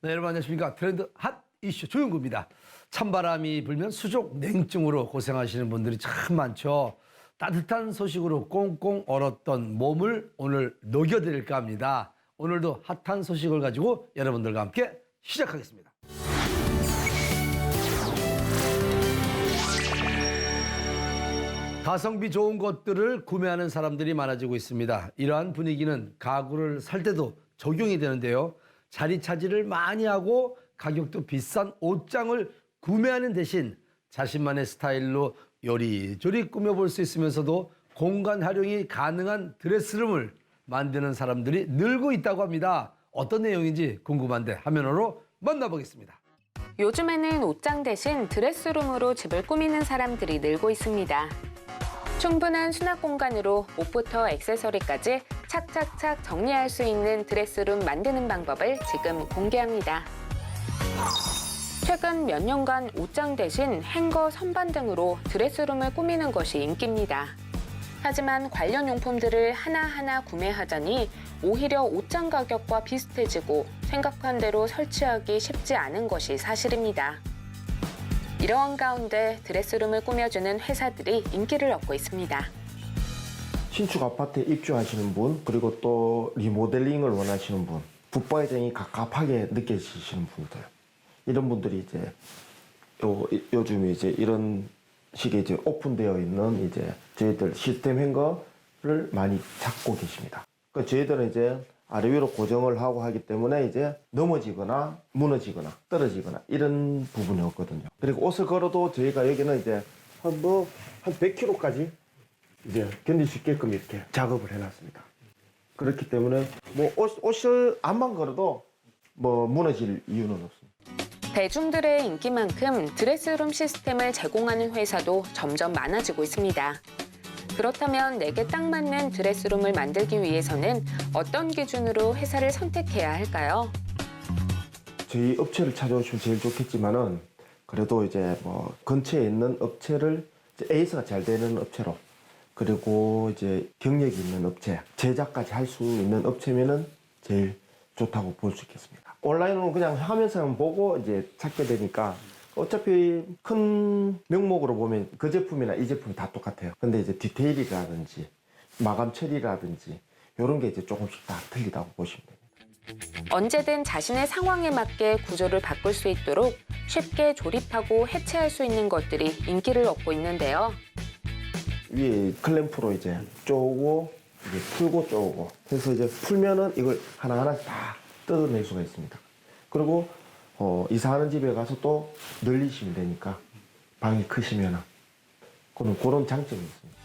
네, 여러분 안녕하십니까. 트렌드 핫 이슈 조용구입니다. 찬바람이 불면 수족 냉증으로 고생하시는 분들이 참 많죠. 따뜻한 소식으로 꽁꽁 얼었던 몸을 오늘 녹여드릴까 합니다. 오늘도 핫한 소식을 가지고 여러분들과 함께 시작하겠습니다. 가성비 좋은 것들을 구매하는 사람들이 많아지고 있습니다. 이러한 분위기는 가구를 살 때도 적용이 되는데요. 자리 차지를 많이 하고 가격도 비싼 옷장을 구매하는 대신 자신만의 스타일로 요리조리 꾸며볼 수 있으면서도 공간 활용이 가능한 드레스룸을 만드는 사람들이 늘고 있다고 합니다. 어떤 내용인지 궁금한데 화면으로 만나보겠습니다. 요즘에는 옷장 대신 드레스룸으로 집을 꾸미는 사람들이 늘고 있습니다. 충분한 수납 공간으로 옷부터 액세서리까지 착착착 정리할 수 있는 드레스룸 만드는 방법을 지금 공개합니다. 최근 몇 년간 옷장 대신 행거, 선반 등으로 드레스룸을 꾸미는 것이 인기입니다. 하지만 관련 용품들을 하나하나 구매하자니 오히려 옷장 가격과 비슷해지고 생각한 대로 설치하기 쉽지 않은 것이 사실입니다. 이러한 가운데 드레스룸을 꾸며주는 회사들이 인기를 얻고 있습니다. 신축 아파트에 입주하시는 분, 그리고 또 리모델링을 원하시는 분, 붙박이장이 갑갑하게 느껴지시는 분들, 이런 분들이 이제 요즘 이제 이런 식의 이제 오픈되어 있는 이제 저희들 시스템 행거를 많이 찾고 계십니다. 그러니까 저희들은 이제 아래 위로 고정을 하고 하기 때문에 이제 넘어지거나 무너지거나 떨어지거나 이런 부분이 없거든요. 그리고 옷을 걸어도 저희가 여기는 이제 한 100kg까지 이제 견딜 수 있게끔 이렇게 작업을 해놨습니다. 그렇기 때문에 뭐 옷을 안만 걸어도 뭐 무너질 이유는 없습니다. 대중들의 인기만큼 드레스룸 시스템을 제공하는 회사도 점점 많아지고 있습니다. 그렇다면 내게 딱 맞는 드레스룸을 만들기 위해서는 어떤 기준으로 회사를 선택해야 할까요? 저희 업체를 찾아오시면 제일 좋겠지만은 그래도 이제 뭐 근처에 있는 업체를 에이스가 잘 되는 업체로, 그리고 이제 경력이 있는 업체, 제작까지 할 수 있는 업체면은 제일 좋다고 볼 수 있겠습니다. 온라인으로 그냥 화면상 보고 이제 찾게 되니까 어차피 큰 명목으로 보면 그 제품이나 이 제품이 다 똑같아요. 근데 이제 디테일이라든지 마감 처리라든지 이런 게 이제 조금씩 다 틀리다고 보시면 됩니다. 언제든 자신의 상황에 맞게 구조를 바꿀 수 있도록 쉽게 조립하고 해체할 수 있는 것들이 인기를 얻고 있는데요. 위에 클램프로 이제 쪼고 이제 풀고 쪼고 해서 이제 풀면은 이걸 하나하나 다 뜯어낼 수가 있습니다. 그리고 이사하는 집에 가서 또 늘리시면 되니까 방이 크시면은 그런 장점이 있습니다.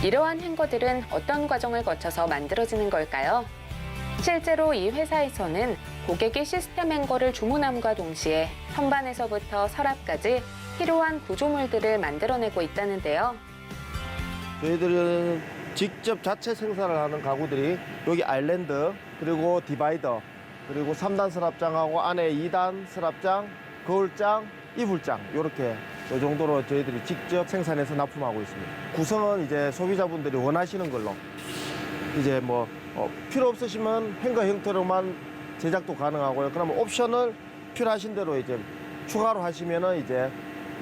이러한 행거들은 어떤 과정을 거쳐서 만들어지는 걸까요? 실제로 이 회사에서는 고객이 시스템 행거를 주문함과 동시에 선반에서부터 서랍까지 필요한 구조물들을 만들어내고 있다는데요. 저희들은 직접 자체 생산을 하는 가구들이 여기 아일랜드, 그리고 디바이더, 그리고 3단 서랍장하고 안에 2단 서랍장, 거울장, 이불장 이렇게 이 정도로 저희들이 직접 생산해서 납품하고 있습니다. 구성은 이제 소비자분들이 원하시는 걸로 이제 뭐 필요 없으시면 행거 형태로만 제작도 가능하고요. 그러면 옵션을 필요하신 대로 이제 추가로 하시면은 이제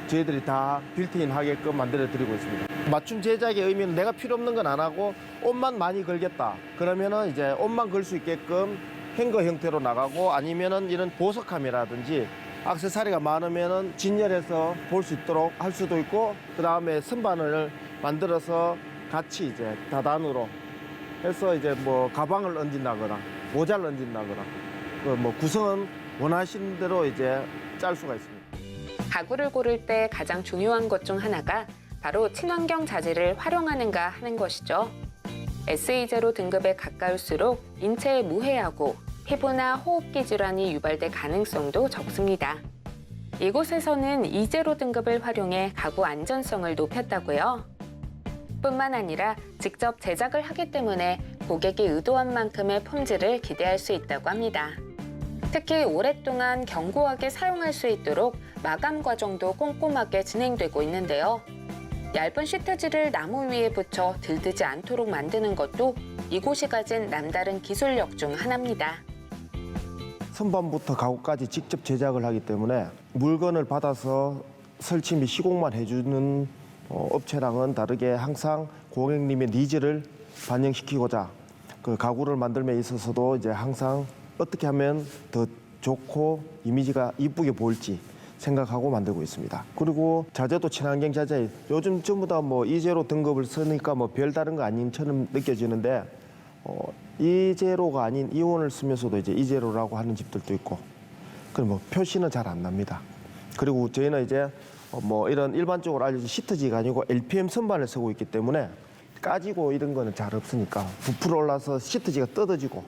저희들이 다 빌트인 하게끔 만들어 드리고 있습니다. 맞춤 제작의 의미는 내가 필요 없는 건 안 하고 옷만 많이 걸겠다. 그러면은 이제 옷만 걸 수 있게끔 행거 형태로 나가고, 아니면은 이런 보석함이라든지 액세서리가 많으면은 진열해서 볼 수 있도록 할 수도 있고, 그 다음에 선반을 만들어서 같이 이제 다단으로 해서 이제 뭐 가방을 얹는다거나 모자를 얹는다거나 그 뭐 구성은 원하시는 대로 이제 짤 수가 있습니다. 가구를 고를 때 가장 중요한 것 중 하나가 바로 친환경 자재를 활용하는가 하는 것이죠. SE0 등급에 가까울수록 인체에 무해하고 피부나 호흡기 질환이 유발될 가능성도 적습니다. 이곳에서는 E0 등급을 활용해 가구 안전성을 높였다고요. 뿐만 아니라 직접 제작을 하기 때문에 고객이 의도한 만큼의 품질을 기대할 수 있다고 합니다. 특히 오랫동안 견고하게 사용할 수 있도록 마감 과정도 꼼꼼하게 진행되고 있는데요. 얇은 시트지를 나무 위에 붙여 들뜨지 않도록 만드는 것도 이곳이 가진 남다른 기술력 중 하나입니다. 선반부터 가구까지 직접 제작을 하기 때문에 물건을 받아서 설치 및 시공만 해주는 업체랑은 다르게 항상 고객님의 니즈를 반영시키고자 그 가구를 만들면 있어서도 이제 항상 어떻게 하면 더 좋고 이미지가 이쁘게 보일지 생각하고 만들고 있습니다. 그리고 자재도 친환경 자재. 요즘 전부 다 뭐 이제로 등급을 쓰니까 뭐 별다른 거 아닌처럼 느껴지는데 이제로가 아닌 이온을 쓰면서도 이제 이제로라고 하는 집들도 있고, 그럼 뭐 표시는 잘 안 납니다. 그리고 저희는 이제 뭐 이런 일반적으로 알려진 시트지가 아니고 LPM 선반을 쓰고 있기 때문에 까지고 이런 거는 잘 없으니까 부풀어 올라서 시트지가 뜯어지고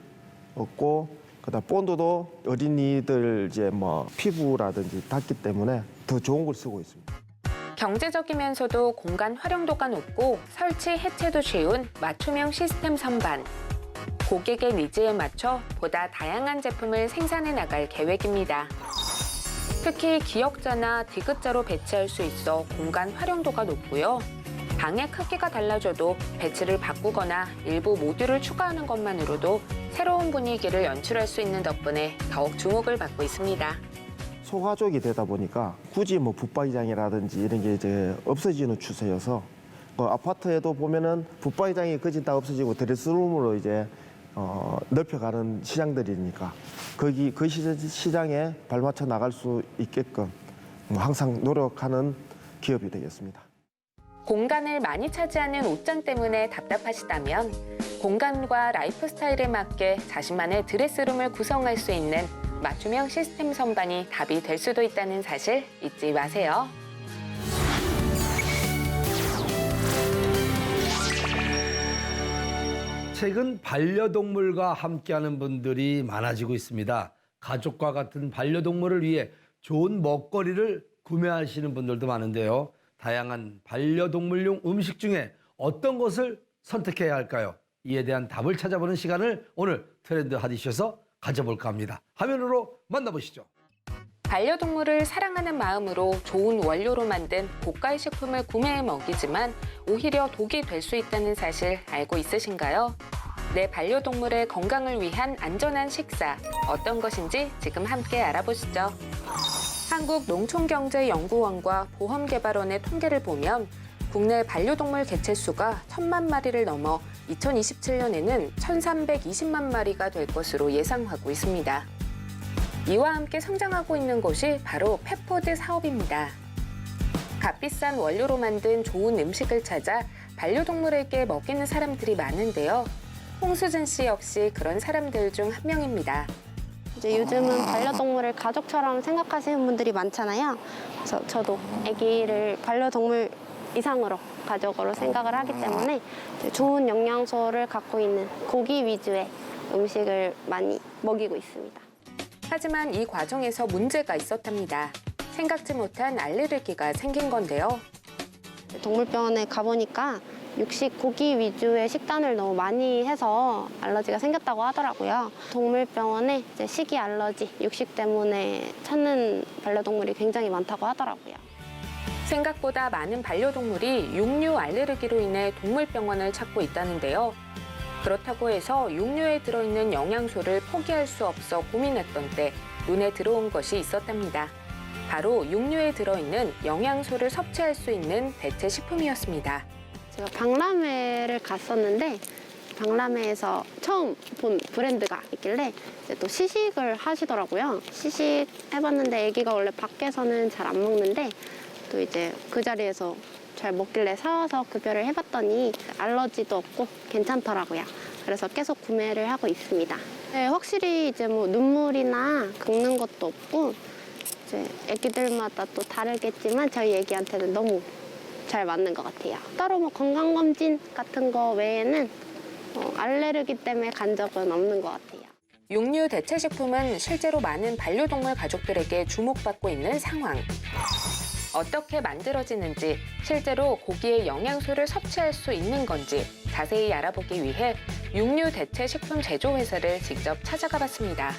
없고, 그다음 본드도 어린이들 이제 뭐 피부라든지 닿기 때문에 더 좋은 걸 쓰고 있습니다. 경제적이면서도 공간 활용도가 높고 설치 해체도 쉬운 맞춤형 시스템 선반. 고객의 니즈에 맞춰 보다 다양한 제품을 생산해 나갈 계획입니다. 특히 기역자나 디귿자로 배치할 수 있어 공간 활용도가 높고요. 방의 크기가 달라져도 배치를 바꾸거나 일부 모듈을 추가하는 것만으로도 새로운 분위기를 연출할 수 있는 덕분에 더욱 주목을 받고 있습니다. 소가족이 되다 보니까 굳이 뭐 붙박이장이라든지 이런 게 이제 없어지는 추세여서 아파트에도 보면은 붙박이장이 거진 다 없어지고 드레스룸으로 이제 넓혀가는 시장들이니까 그 시장에 발맞춰 나갈 수 있게끔 항상 노력하는 기업이 되겠습니다. 공간을 많이 차지하는 옷장 때문에 답답하시다면 공간과 라이프 스타일에 맞게 자신만의 드레스룸을 구성할 수 있는 맞춤형 시스템 선반이 답이 될 수도 있다는 사실 잊지 마세요. 최근 반려동물과 함께하는 분들이 많아지고 있습니다. 가족과 같은 반려동물을 위해 좋은 먹거리를 구매하시는 분들도 많은데요. 다양한 반려동물용 음식 중에 어떤 것을 선택해야 할까요? 이에 대한 답을 찾아보는 시간을 오늘 트렌드 핫이슈에서 가져볼까 합니다. 화면으로 만나보시죠. 반려동물을 사랑하는 마음으로 좋은 원료로 만든 고가의 식품을 구매해 먹이지만 오히려 독이 될 수 있다는 사실 알고 있으신가요? 내 반려동물의 건강을 위한 안전한 식사, 어떤 것인지 지금 함께 알아보시죠. 한국농촌경제연구원과 보험개발원의 통계를 보면 국내 반려동물 개체수가 1,000만 마리를 넘어 2027년에는 1,320만 마리가 될 것으로 예상하고 있습니다. 이와 함께 성장하고 있는 곳이 바로 펫푸드 사업입니다. 값비싼 원료로 만든 좋은 음식을 찾아 반려동물에게 먹이는 사람들이 많은데요. 홍수진 씨 역시 그런 사람들 중 한 명입니다. 이제 요즘은 반려동물을 가족처럼 생각하시는 분들이 많잖아요. 그래서 저도 아기를 반려동물 이상으로 가족으로 생각을 하기 때문에 좋은 영양소를 갖고 있는 고기 위주의 음식을 많이 먹이고 있습니다. 하지만 이 과정에서 문제가 있었답니다. 생각지 못한 알레르기가 생긴 건데요. 동물병원에 가보니까 육식 고기 위주의 식단을 너무 많이 해서 알러지가 생겼다고 하더라고요. 동물병원에 이제 식이 알러지, 육식 때문에 찾는 반려동물이 굉장히 많다고 하더라고요. 생각보다 많은 반려동물이 육류 알레르기로 인해 동물병원을 찾고 있다는데요. 그렇다고 해서 육류에 들어있는 영양소를 포기할 수 없어 고민했던 때 눈에 들어온 것이 있었답니다. 바로 육류에 들어있는 영양소를 섭취할 수 있는 대체 식품이었습니다. 제가 박람회를 갔었는데 박람회에서 처음 본 브랜드가 있길래 이제 또 시식을 하시더라고요. 시식 해봤는데 아기가 원래 밖에서는 잘 안 먹는데 또 이제 그 자리에서 잘 먹길래 사와서 급여를 해봤더니 알러지도 없고 괜찮더라고요. 그래서 계속 구매를 하고 있습니다. 네, 확실히 이제 뭐 눈물이나 긁는 것도 없고 이제 아기들마다 또 다르겠지만 저희 아기한테는 너무 잘 맞는 것 같아요. 따로 뭐 건강검진 같은 거 외에는 알레르기 때문에 간 적은 없는 것 같아요. 육류 대체 식품은 실제로 많은 반려동물 가족들에게 주목받고 있는 상황. 어떻게 만들어지는지, 실제로 고기의 영양소를 섭취할 수 있는 건지 자세히 알아보기 위해 육류 대체 식품 제조 회사를 직접 찾아가 봤습니다.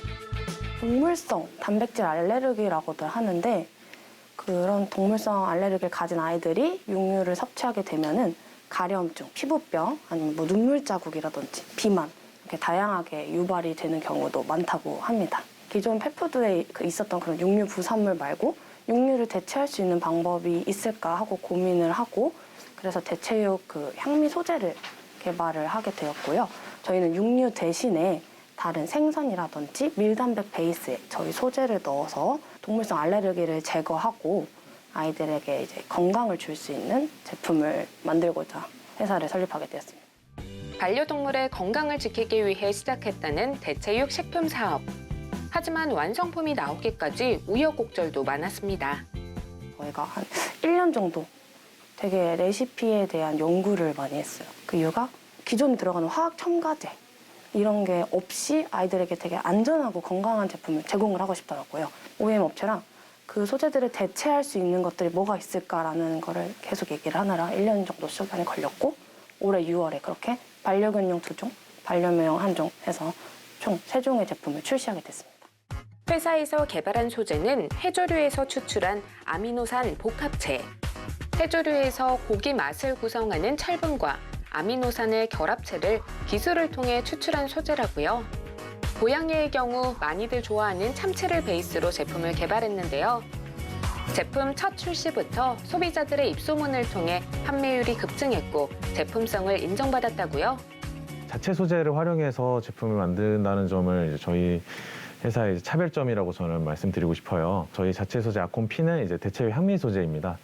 동물성 단백질 알레르기라고들 하는데 그런 동물성 알레르기를 가진 아이들이 육류를 섭취하게 되면은 가려움증, 피부병, 아니면 뭐 눈물 자국이라든지 비만 이렇게 다양하게 유발이 되는 경우도 많다고 합니다. 기존 펫푸드에 있었던 그런 육류 부산물 말고 육류를 대체할 수 있는 방법이 있을까 하고 고민을 하고 그래서 대체육 향미 소재를 개발을 하게 되었고요. 저희는 육류 대신에 다른 생선이라든지 밀단백 베이스에 저희 소재를 넣어서 동물성 알레르기를 제거하고 아이들에게 이제 건강을 줄 수 있는 제품을 만들고자 회사를 설립하게 되었습니다. 반려동물의 건강을 지키기 위해 시작했다는 대체육 식품 사업. 하지만 완성품이 나오기까지 우여곡절도 많았습니다. 저희가 한 1년 정도 되게 레시피에 대한 연구를 많이 했어요. 그 이유가 기존에 들어가는 화학 첨가제 이런 게 없이 아이들에게 되게 안전하고 건강한 제품을 제공을 하고 싶더라고요. OEM 업체랑 그 소재들을 대체할 수 있는 것들이 뭐가 있을까라는 거를 계속 얘기를 하느라 1년 정도 시간이 걸렸고 올해 6월에 그렇게 반려견용 2종, 반려묘용 1종 해서 총 3종의 제품을 출시하게 됐습니다. 회사에서 개발한 소재는 해조류에서 추출한 아미노산 복합체. 해조류에서 고기 맛을 구성하는 철분과 아미노산의 결합체를 기술을 통해 추출한 소재라고요. 고양이의 경우 많이들 좋아하는 참치를 베이스로 제품을 개발했는데요. 제품 첫 출시부터 소비자들의 입소문을 통해 판매율이 급증했고 제품성을 인정받았다고요. 자체 소재를 활용해서 제품을 만든다는 점을 이제 저희 회사의 차별점이라고 저는 말씀드리고 싶어요. 저희 자체 소재 아콘피는 이제 대체육 향미 소재입니다.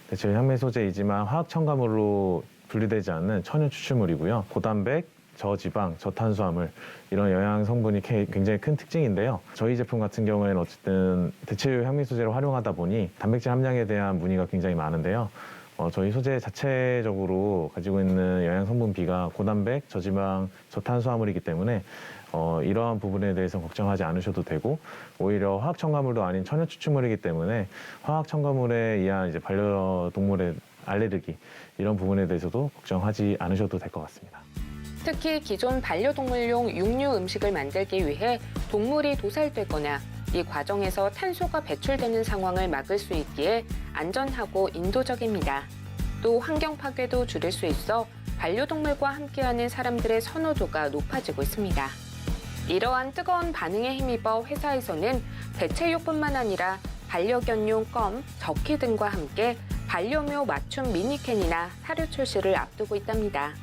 대체육 향미 소재이지만 화학 첨가물로 분리되지 않는 천연 추출물이고요. 고단백, 저지방, 저탄수화물 이런 영양 성분이 굉장히 큰 특징인데요. 저희 제품 같은 경우에는 어쨌든 대체육 향미 소재를 활용하다 보니 단백질 함량에 대한 문의가 굉장히 많은데요. 저희 소재 자체적으로 가지고 있는 영양 성분 B가 고단백, 저지방, 저탄수화물이기 때문에 이러한 부분에 대해서 걱정하지 않으셔도 되고 오히려 화학 첨가물도 아닌 천연 추출물이기 때문에 화학 첨가물에 의한 이제 반려동물의 알레르기 이런 부분에 대해서도 걱정하지 않으셔도 될 것 같습니다. 특히 기존 반려동물용 육류 음식을 만들기 위해 동물이 도살되거나 이 과정에서 탄소가 배출되는 상황을 막을 수 있기에 안전하고 인도적입니다. 또 환경 파괴도 줄일 수 있어 반려동물과 함께하는 사람들의 선호도가 높아지고 있습니다. 이러한 뜨거운 반응에 힘입어 회사에서는 대체육뿐만 아니라 반려견용 껌, 저키 등과 함께 반려묘 맞춤 미니캔이나 사료 출시를 앞두고 있답니다.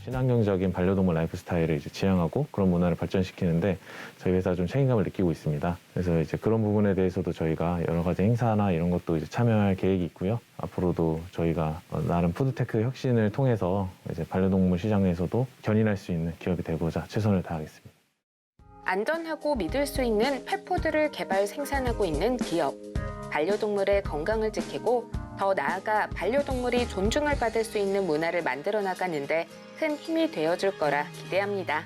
친환경적인 반려동물 라이프 스타일을 이제 지향하고 그런 문화를 발전시키는데 저희 회사 좀 책임감을 느끼고 있습니다. 그래서 이제 그런 부분에 대해서도 저희가 여러 가지 행사나 이런 것도 이제 참여할 계획이 있고요. 앞으로도 저희가 나름 푸드테크 혁신을 통해서 이제 반려동물 시장에서도 견인할 수 있는 기업이 되고자 최선을 다하겠습니다. 안전하고 믿을 수 있는 펫푸드를 개발 생산하고 있는 기업. 반려동물의 건강을 지키고 더 나아가 반려동물이 존중을 받을 수 있는 문화를 만들어 나가는데 큰 힘이 되어줄 거라 기대합니다.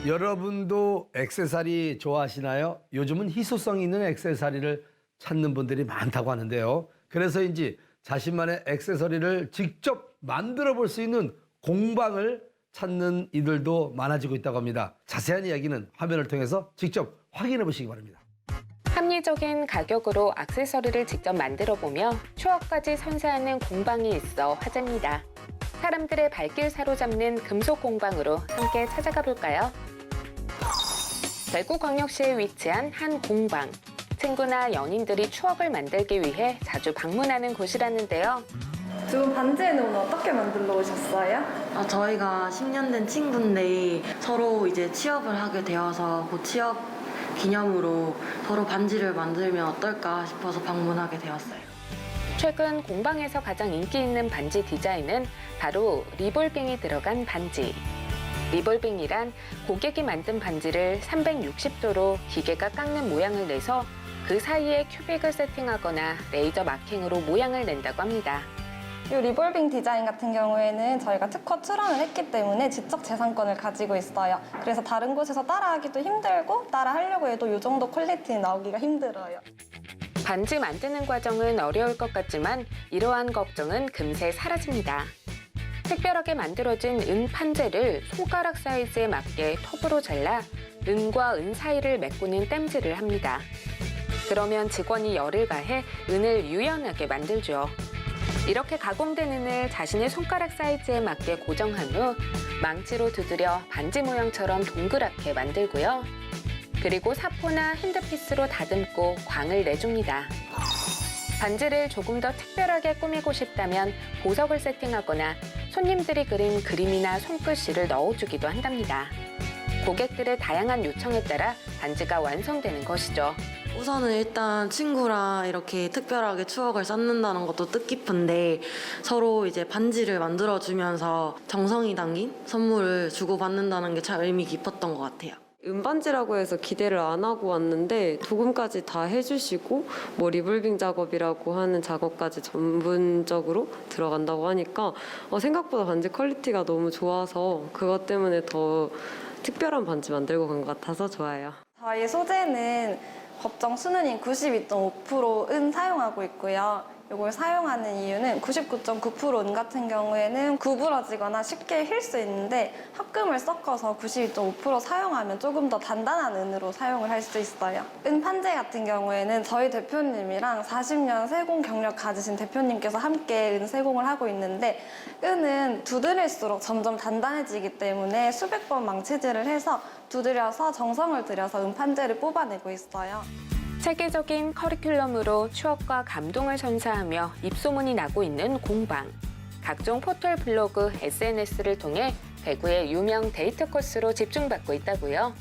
여러분도 액세서리 좋아하시나요? 요즘은 희소성 있는 액세서리를 찾는 분들이 많다고 하는데요. 그래서인지 자신만의 액세서리를 직접 만들어 볼 수 있는 공방을 찾는 이들도 많아지고 있다고 합니다. 자세한 이야기는 화면을 통해서 직접 확인해 보시기 바랍니다. 합리적인 가격으로 액세서리를 직접 만들어보며 추억까지 선사하는 공방이 있어 화제입니다. 사람들의 발길 사로잡는 금속 공방으로 함께 찾아가 볼까요? 대구광역시에 위치한 한 공방. 친구나 연인들이 추억을 만들기 위해 자주 방문하는 곳이라는데요. 두 분 반지에는 오늘 어떻게 만들러 오셨어요? 저희가 10년 된 친구인데 서로 이제 취업을 하게 되어서 그 취업 기념으로 서로 반지를 만들면 어떨까 싶어서 방문하게 되었어요. 최근 공방에서 가장 인기 있는 반지 디자인은 바로 리볼빙이 들어간 반지. 리볼빙이란 고객이 만든 반지를 360도로 기계가 깎는 모양을 내서 그 사이에 큐빅을 세팅하거나 레이저 마킹으로 모양을 낸다고 합니다. 이 리볼빙 디자인 같은 경우에는 저희가 특허 출원을 했기 때문에 지적 재산권을 가지고 있어요. 그래서 다른 곳에서 따라하기도 힘들고 따라하려고 해도 이 정도 퀄리티는 나오기가 힘들어요. 반지 만드는 과정은 어려울 것 같지만 이러한 걱정은 금세 사라집니다. 특별하게 만들어진 은 판재를 손가락 사이즈에 맞게 톱으로 잘라 은과 은 사이를 메꾸는 땜질을 합니다. 그러면 직원이 열을 가해 은을 유연하게 만들죠. 이렇게 가공된 은을 자신의 손가락 사이즈에 맞게 고정한 후 망치로 두드려 반지 모양처럼 동그랗게 만들고요. 그리고 사포나 핸드피스로 다듬고 광을 내줍니다. 반지를 조금 더 특별하게 꾸미고 싶다면 보석을 세팅하거나 손님들이 그린 그림이나 손글씨를 넣어주기도 한답니다. 고객들의 다양한 요청에 따라 반지가 완성되는 것이죠. 우선은 일단 친구랑 이렇게 특별하게 추억을 쌓는다는 것도 뜻깊은데 서로 이제 반지를 만들어주면서 정성이 담긴 선물을 주고받는다는 게 참 의미 깊었던 것 같아요. 은반지라고 해서 기대를 안 하고 왔는데 도금까지 다 해주시고 뭐 리볼빙 작업이라고 하는 작업까지 전문적으로 들어간다고 하니까 생각보다 반지 퀄리티가 너무 좋아서 그것 때문에 더 특별한 반지 만들고 간 것 같아서 좋아요. 저희 소재는 법정 순은인 92.5% 은 사용하고 있고요. 이걸 사용하는 이유는 99.9% 은 같은 경우에는 구부러지거나 쉽게 휠 수 있는데 합금을 섞어서 92.5% 사용하면 조금 더 단단한 은으로 사용을 할 수 있어요. 은 판재 같은 경우에는 저희 대표님이랑 40년 세공 경력 가지신 대표님께서 함께 은 세공을 하고 있는데 은은 두드릴수록 점점 단단해지기 때문에 수백 번 망치질을 해서 두드려서 정성을 들여서 은 판재를 뽑아내고 있어요. 세계적인 커리큘럼으로 추억과 감동을 선사하며 입소문이 나고 있는 공방. 각종 포털 블로그, SNS를 통해 대구의 유명 데이트 코스로 집중받고 있다고요.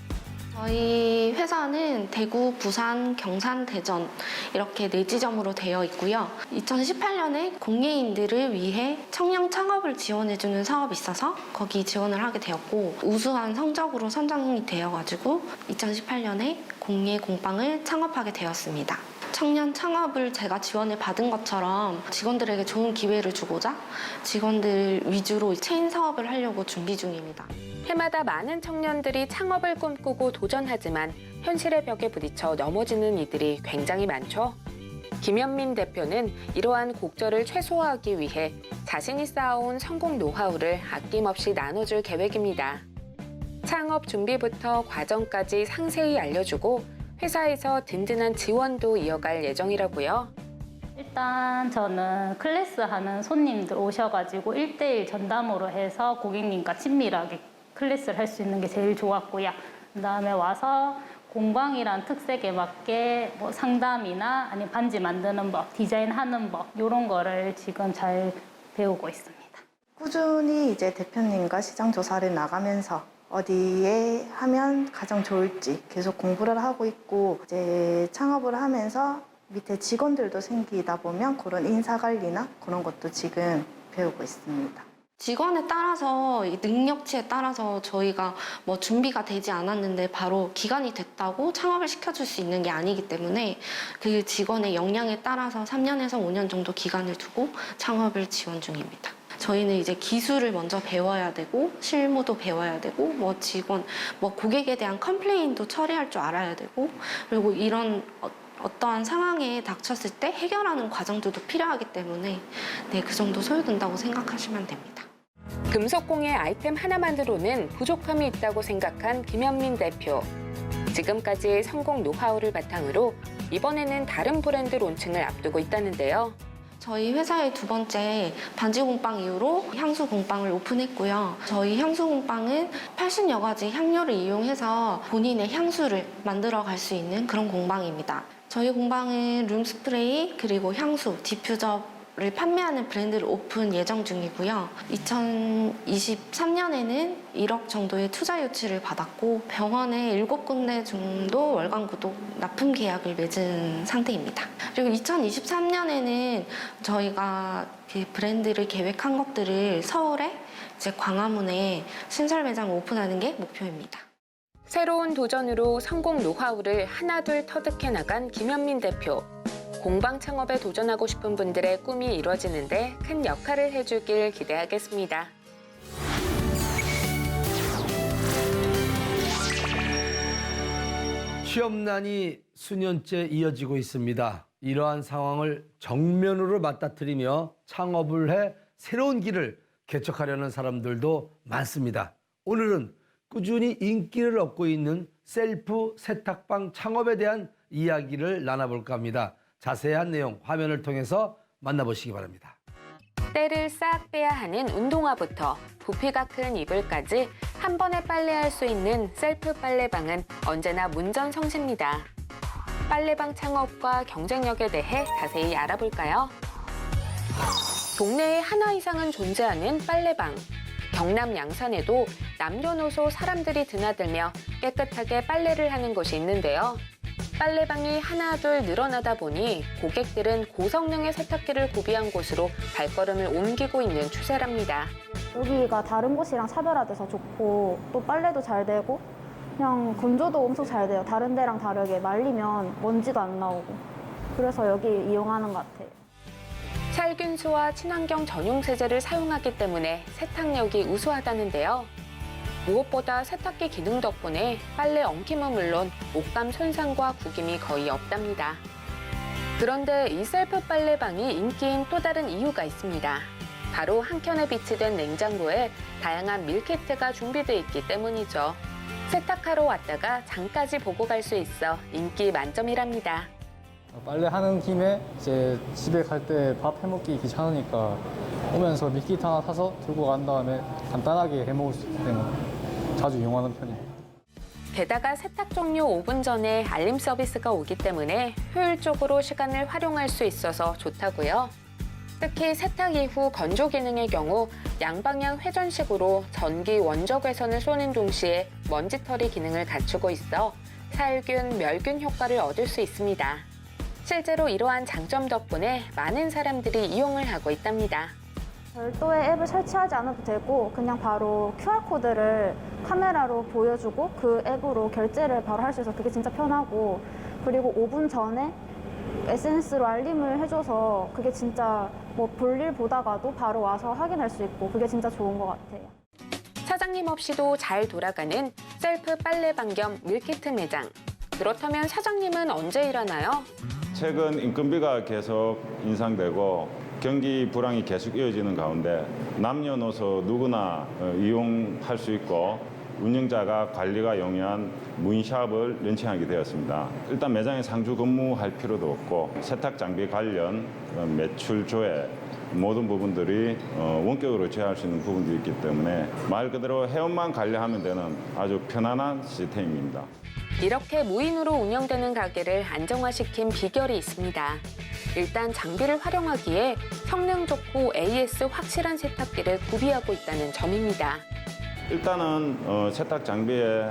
저희 회사는 대구, 부산, 경산, 대전 이렇게 4지점으로 되어 있고요. 2018년에 공예인들을 위해 청년 창업을 지원해주는 사업이 있어서 거기 지원을 하게 되었고 우수한 성적으로 선정이 되어가지고 2018년에 공예 공방을 창업하게 되었습니다. 청년 창업을 제가 지원을 받은 것처럼 직원들에게 좋은 기회를 주고자 직원들 위주로 체인 사업을 하려고 준비 중입니다. 해마다 많은 청년들이 창업을 꿈꾸고 도전하지만 현실의 벽에 부딪혀 넘어지는 이들이 굉장히 많죠. 김현민 대표는 이러한 곡절을 최소화하기 위해 자신이 쌓아온 성공 노하우를 아낌없이 나눠줄 계획입니다. 창업 준비부터 과정까지 상세히 알려주고 회사에서 든든한 지원도 이어갈 예정이라고요. 일단 저는 클래스 하는 손님들 오셔가지고 1대1 전담으로 해서 고객님과 친밀하게 클래스를 할 수 있는 게 제일 좋았고요. 그다음에 와서 공방이란 특색에 맞게 뭐 상담이나 아니면 반지 만드는 법, 디자인하는 법 이런 거를 지금 잘 배우고 있습니다. 꾸준히 이제 대표님과 시장 조사를 나가면서 어디에 하면 가장 좋을지 계속 공부를 하고 있고 이제 창업을 하면서 밑에 직원들도 생기다 보면 그런 인사관리나 그런 것도 지금 배우고 있습니다. 직원에 따라서 능력치에 따라서 저희가 뭐 준비가 되지 않았는데 바로 기간이 됐다고 창업을 시켜줄 수 있는 게 아니기 때문에 그 직원의 역량에 따라서 3년에서 5년 정도 기간을 두고 창업을 지원 중입니다. 저희는 이제 기술을 먼저 배워야 되고 실무도 배워야 되고 뭐 직원, 뭐 고객에 대한 컴플레인도 처리할 줄 알아야 되고 그리고 이런 어떠한 상황에 닥쳤을 때 해결하는 과정들도 필요하기 때문에 네, 그 정도 소요된다고 생각하시면 됩니다. 금속공예 아이템 하나만으로는 부족함이 있다고 생각한 김현민 대표. 지금까지의 성공 노하우를 바탕으로 이번에는 다른 브랜드 론칭을 앞두고 있다는데요. 저희 회사의 두 번째 반지 공방 이후로 향수 공방을 오픈했고요. 저희 향수 공방은 80여 가지 향료를 이용해서 본인의 향수를 만들어 갈 수 있는 그런 공방입니다. 저희 공방은 룸스프레이 그리고 향수, 디퓨저를 판매하는 브랜드를 오픈 예정 중이고요. 2023년에는 1억 정도의 투자 유치를 받았고 병원에 7군데 정도 월간 구독 납품 계약을 맺은 상태입니다. 그리고 2023년에는 저희가 브랜드를 계획한 것들을 서울에 이제 광화문에 신설 매장을 오픈하는 게 목표입니다. 새로운 도전으로 성공 노하우를 하나둘 터득해 나간 김현민 대표. 공방 창업에 도전하고 싶은 분들의 꿈이 이루어지는데 큰 역할을 해주길 기대하겠습니다. 취업난이 수년째 이어지고 있습니다. 이러한 상황을 정면으로 맞닥뜨리며 창업을 해 새로운 길을 개척하려는 사람들도 많습니다. 오늘은 꾸준히 인기를 얻고 있는 셀프 세탁방 창업에 대한 이야기를 나눠볼까 합니다. 자세한 내용 화면을 통해서 만나보시기 바랍니다. 때를 싹 빼야 하는 운동화부터 부피가 큰 이불까지 한 번에 빨래할 수 있는 셀프 빨래방은 언제나 문전성시입니다. 빨래방 창업과 경쟁력에 대해 자세히 알아볼까요? 동네에 하나 이상은 존재하는 빨래방. 경남 양산에도 남녀노소 사람들이 드나들며 깨끗하게 빨래를 하는 곳이 있는데요. 빨래방이 하나 둘 늘어나다 보니 고객들은 고성능의 세탁기를 구비한 곳으로 발걸음을 옮기고 있는 추세랍니다. 여기가 다른 곳이랑 차별화돼서 좋고 또 빨래도 잘 되고 그냥 건조도 엄청 잘 돼요. 다른 데랑 다르게 말리면 먼지도 안 나오고 그래서 여기 이용하는 것 같아요. 살균수와 친환경 전용 세제를 사용하기 때문에 세탁력이 우수하다는데요. 무엇보다 세탁기 기능 덕분에 빨래 엉킴은 물론 옷감 손상과 구김이 거의 없답니다. 그런데 이 셀프 빨래방이 인기인 또 다른 이유가 있습니다. 바로 한켠에 비치된 냉장고에 다양한 밀키트가 준비되어 있기 때문이죠. 세탁하러 왔다가 장까지 보고 갈 수 있어 인기 만점이랍니다. 빨래하는 김에 이제 집에 갈 때 밥 해먹기 귀찮으니까 오면서 밀키트 하나 사서 들고 간 다음에 간단하게 해먹을 수 있기 때문에 자주 이용하는 편입니다. 게다가 세탁 종료 5분 전에 알림 서비스가 오기 때문에 효율적으로 시간을 활용할 수 있어서 좋다고요. 특히 세탁 이후 건조 기능의 경우 양방향 회전식으로 전기 원적외선을 쏘는 동시에 먼지털이 기능을 갖추고 있어 살균, 멸균 효과를 얻을 수 있습니다. 실제로 이러한 장점 덕분에 많은 사람들이 이용을 하고 있답니다. 별도의 앱을 설치하지 않아도 되고 그냥 바로 QR코드를 카메라로 보여주고 그 앱으로 결제를 바로 할 수 있어서 그게 진짜 편하고 그리고 5분 전에 SNS로 알림을 해줘서 그게 진짜 뭐 볼일 보다가도 바로 와서 확인할 수 있고 그게 진짜 좋은 것 같아요. 사장님 없이도 잘 돌아가는 셀프 빨래방 겸 밀키트 매장. 그렇다면 사장님은 언제 일하나요? 최근 인건비가 계속 인상되고 경기 불황이 계속 이어지는 가운데 남녀노소 누구나 이용할 수 있고 운영자가 관리가 용이한 무인샵을 런칭하게 되었습니다. 일단 매장에 상주 근무할 필요도 없고 세탁 장비 관련 매출 조회 모든 부분들이 원격으로 제어할 수 있는 부분도 있기 때문에 말 그대로 회원만 관리하면 되는 아주 편안한 시스템입니다. 이렇게 무인으로 운영되는 가게를 안정화시킨 비결이 있습니다. 일단 장비를 활용하기에 성능 좋고 AS 확실한 세탁기를 구비하고 있다는 점입니다. 일단은 세탁 장비에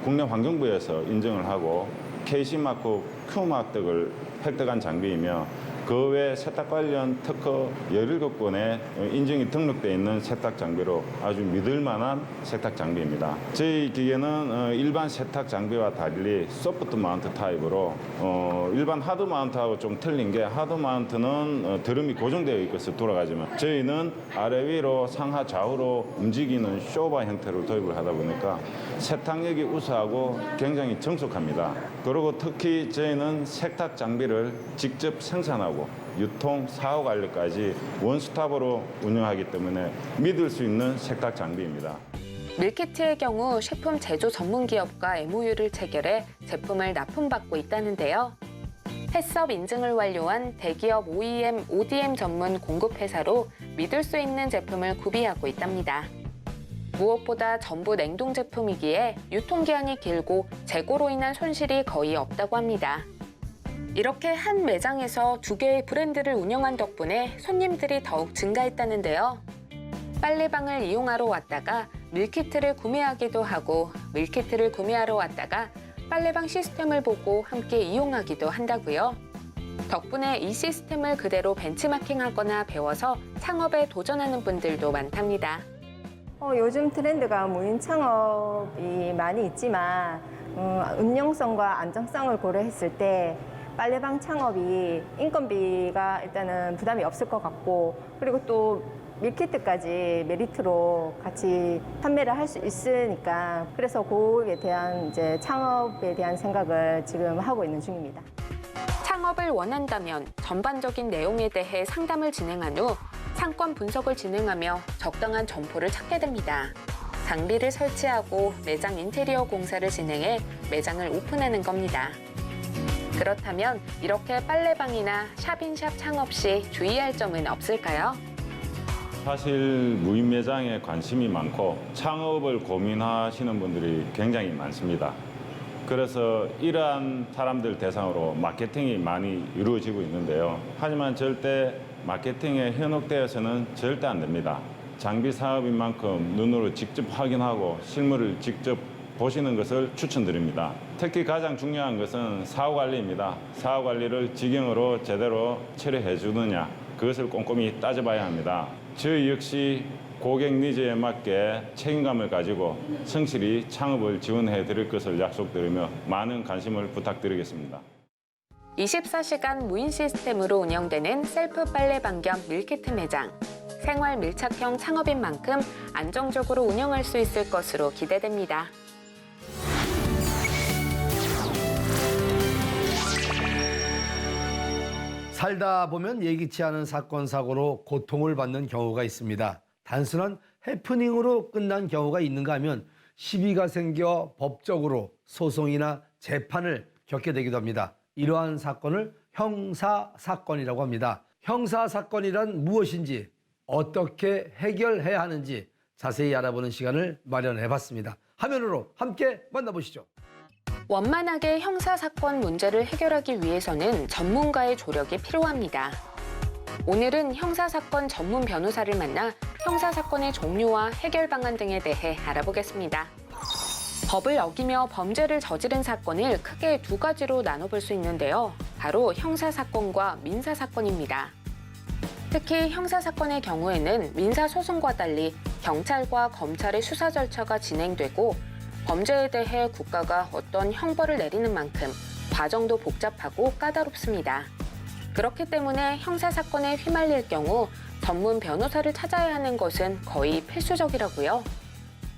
국내 환경부에서 인증을 하고 KC마크, Q마크 등을 획득한 장비이며 그 외 세탁 관련 특허 17건의 인증이 등록되어 있는 세탁 장비로 아주 믿을 만한 세탁 장비입니다. 저희 기계는 일반 세탁 장비와 달리 소프트 마운트 타입으로 일반 하드 마운트하고 좀 틀린 게 하드 마운트는 드럼이 고정되어 있어서 돌아가지만 저희는 아래 위로 상하 좌우로 움직이는 쇼바 형태로 도입을 하다 보니까 세탁력이 우수하고 굉장히 정숙합니다. 그리고 특히 저희는 세탁 장비를 직접 생산하고 유통, 사후 관리까지 원스톱으로 운영하기 때문에 믿을 수 있는 세탁 장비입니다. 밀키트의 경우 식품 제조 전문 기업과 MOU를 체결해 제품을 납품받고 있다는데요. 해썹 인증을 완료한 대기업 OEM, ODM 전문 공급회사로 믿을 수 있는 제품을 구비하고 있답니다. 무엇보다 전부 냉동 제품이기에 유통기한이 길고 재고로 인한 손실이 거의 없다고 합니다. 이렇게 한 매장에서 2개의 브랜드를 운영한 덕분에 손님들이 더욱 증가했다는데요. 빨래방을 이용하러 왔다가 밀키트를 구매하기도 하고 밀키트를 구매하러 왔다가 빨래방 시스템을 보고 함께 이용하기도 한다고요. 덕분에 이 시스템을 그대로 벤치마킹하거나 배워서 창업에 도전하는 분들도 많답니다. 요즘 트렌드가 무인 창업이 많이 있지만 운영성과 안정성을 고려했을 때 빨래방 창업이 인건비가 일단은 부담이 없을 것 같고 그리고 또 밀키트까지 메리트로 같이 판매를 할 수 있으니까 그래서 그에 대한 이제 창업에 대한 생각을 지금 하고 있는 중입니다. 창업을 원한다면 전반적인 내용에 대해 상담을 진행한 후 상권 분석을 진행하며 적당한 점포를 찾게 됩니다. 장비를 설치하고 매장 인테리어 공사를 진행해 매장을 오픈하는 겁니다. 그렇다면 이렇게 빨래방이나 샵인샵 창업 시 주의할 점은 없을까요? 사실 무인 매장에 관심이 많고 창업을 고민하시는 분들이 굉장히 많습니다. 그래서 이러한 사람들 대상으로 마케팅이 많이 이루어지고 있는데요. 하지만 절대 마케팅에 현혹되어서는 절대 안 됩니다. 장비 사업인 만큼 눈으로 직접 확인하고 실물을 직접 보시는 것을 추천드립니다. 특히 가장 중요한 것은 사후 관리입니다. 사후 관리를 직영으로 제대로 처리해 주느냐, 그것을 꼼꼼히 따져봐야 합니다. 저희 역시 고객 니즈에 맞게 책임감을 가지고 성실히 창업을 지원해 드릴 것을 약속드리며 많은 관심을 부탁드리겠습니다. 24시간 무인 시스템으로 운영되는 셀프 빨래방 겸 밀키트 매장. 생활 밀착형 창업인 만큼 안정적으로 운영할 수 있을 것으로 기대됩니다. 살다 보면 예기치 않은 사건, 사고로 고통을 받는 경우가 있습니다. 단순한 해프닝으로 끝난 경우가 있는가 하면 시비가 생겨 법적으로 소송이나 재판을 겪게 되기도 합니다. 이러한 사건을 형사사건이라고 합니다. 형사사건이란 무엇인지, 어떻게 해결해야 하는지 자세히 알아보는 시간을 마련해봤습니다. 화면으로 함께 만나보시죠. 원만하게 형사사건 문제를 해결하기 위해서는 전문가의 조력이 필요합니다. 오늘은 형사사건 전문 변호사를 만나 형사사건의 종류와 해결 방안 등에 대해 알아보겠습니다. 법을 어기며 범죄를 저지른 사건을 크게 두 가지로 나눠볼 수 있는데요. 바로 형사사건과 민사사건입니다. 특히 형사사건의 경우에는 민사소송과 달리 경찰과 검찰의 수사 절차가 진행되고 범죄에 대해 국가가 어떤 형벌을 내리는 만큼 과정도 복잡하고 까다롭습니다. 그렇기 때문에 형사사건에 휘말릴 경우 전문 변호사를 찾아야 하는 것은 거의 필수적이라고요.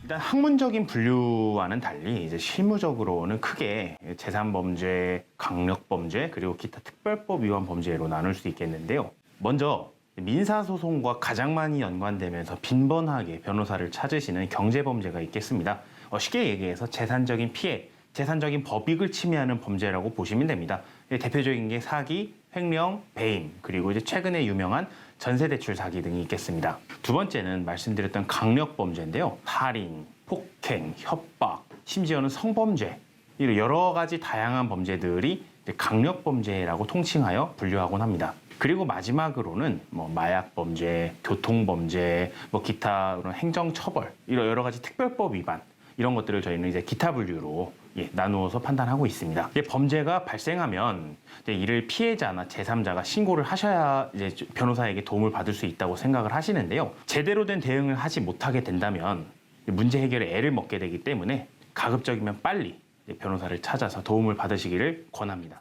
일단 학문적인 분류와는 달리 이제 실무적으로는 크게 재산범죄, 강력범죄, 그리고 기타 특별법 위반 범죄로 나눌 수 있겠는데요. 먼저 민사소송과 가장 많이 연관되면서 빈번하게 변호사를 찾으시는 경제범죄가 있겠습니다. 쉽게 얘기해서 재산적인 피해, 재산적인 법익을 침해하는 범죄라고 보시면 됩니다. 대표적인 게 사기, 횡령, 배임, 그리고 이제 최근에 유명한 전세대출 사기 등이 있겠습니다. 두 번째는 말씀드렸던 강력범죄인데요. 살인, 폭행, 협박, 심지어는 성범죄, 이런 여러 가지 다양한 범죄들이 강력범죄라고 통칭하여 분류하곤 합니다. 그리고 마지막으로는 마약범죄, 교통범죄, 기타 행정처벌, 이런 여러 가지 특별법 위반, 이런 것들을 저희는 이제 기타 분류로 나누어서 판단하고 있습니다. 범죄가 발생하면 이를 피해자나 제3자가 신고를 하셔야 이제 변호사에게 도움을 받을 수 있다고 생각을 하시는데요. 제대로 된 대응을 하지 못하게 된다면 문제 해결에 애를 먹게 되기 때문에 가급적이면 빨리 변호사를 찾아서 도움을 받으시기를 권합니다.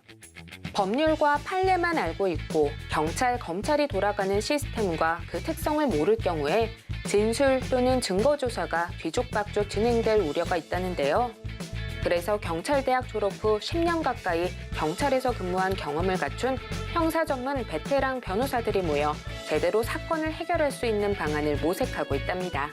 법률과 판례만 알고 있고 경찰, 검찰이 돌아가는 시스템과 그 특성을 모를 경우에 진술 또는 증거조사가 뒤죽박죽 진행될 우려가 있다는데요. 그래서 경찰대학 졸업 후 10년 가까이 경찰에서 근무한 경험을 갖춘 형사 전문 베테랑 변호사들이 모여 제대로 사건을 해결할 수 있는 방안을 모색하고 있답니다.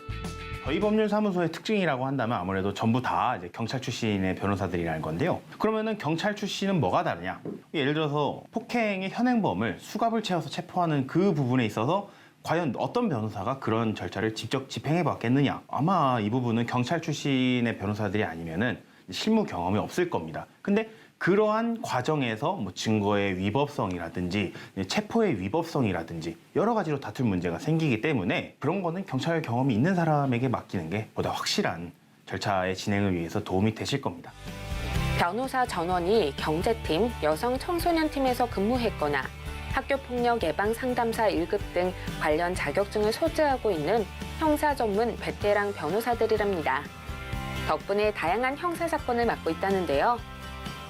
저희 법률사무소의 특징이라고 한다면 아무래도 전부 다 이제 경찰 출신의 변호사들이라는 건데요. 그러면은 경찰 출신은 뭐가 다르냐? 예를 들어서 폭행의 현행범을 수갑을 채워서 체포하는 그 부분에 있어서 과연 어떤 변호사가 그런 절차를 직접 집행해 봤겠느냐? 아마 이 부분은 경찰 출신의 변호사들이 아니면은 실무 경험이 없을 겁니다. 근데 그러한 과정에서 증거의 위법성이라든지 체포의 위법성이라든지 여러 가지로 다툴 문제가 생기기 때문에 그런 거는 경찰 경험이 있는 사람에게 맡기는 게 보다 확실한 절차의 진행을 위해서 도움이 되실 겁니다. 변호사 전원이 경제팀, 여성 청소년팀에서 근무했거나 학교폭력 예방 상담사 1급 등 관련 자격증을 소지하고 있는 형사 전문 베테랑 변호사들이랍니다. 덕분에 다양한 형사사건을 맡고 있다는데요.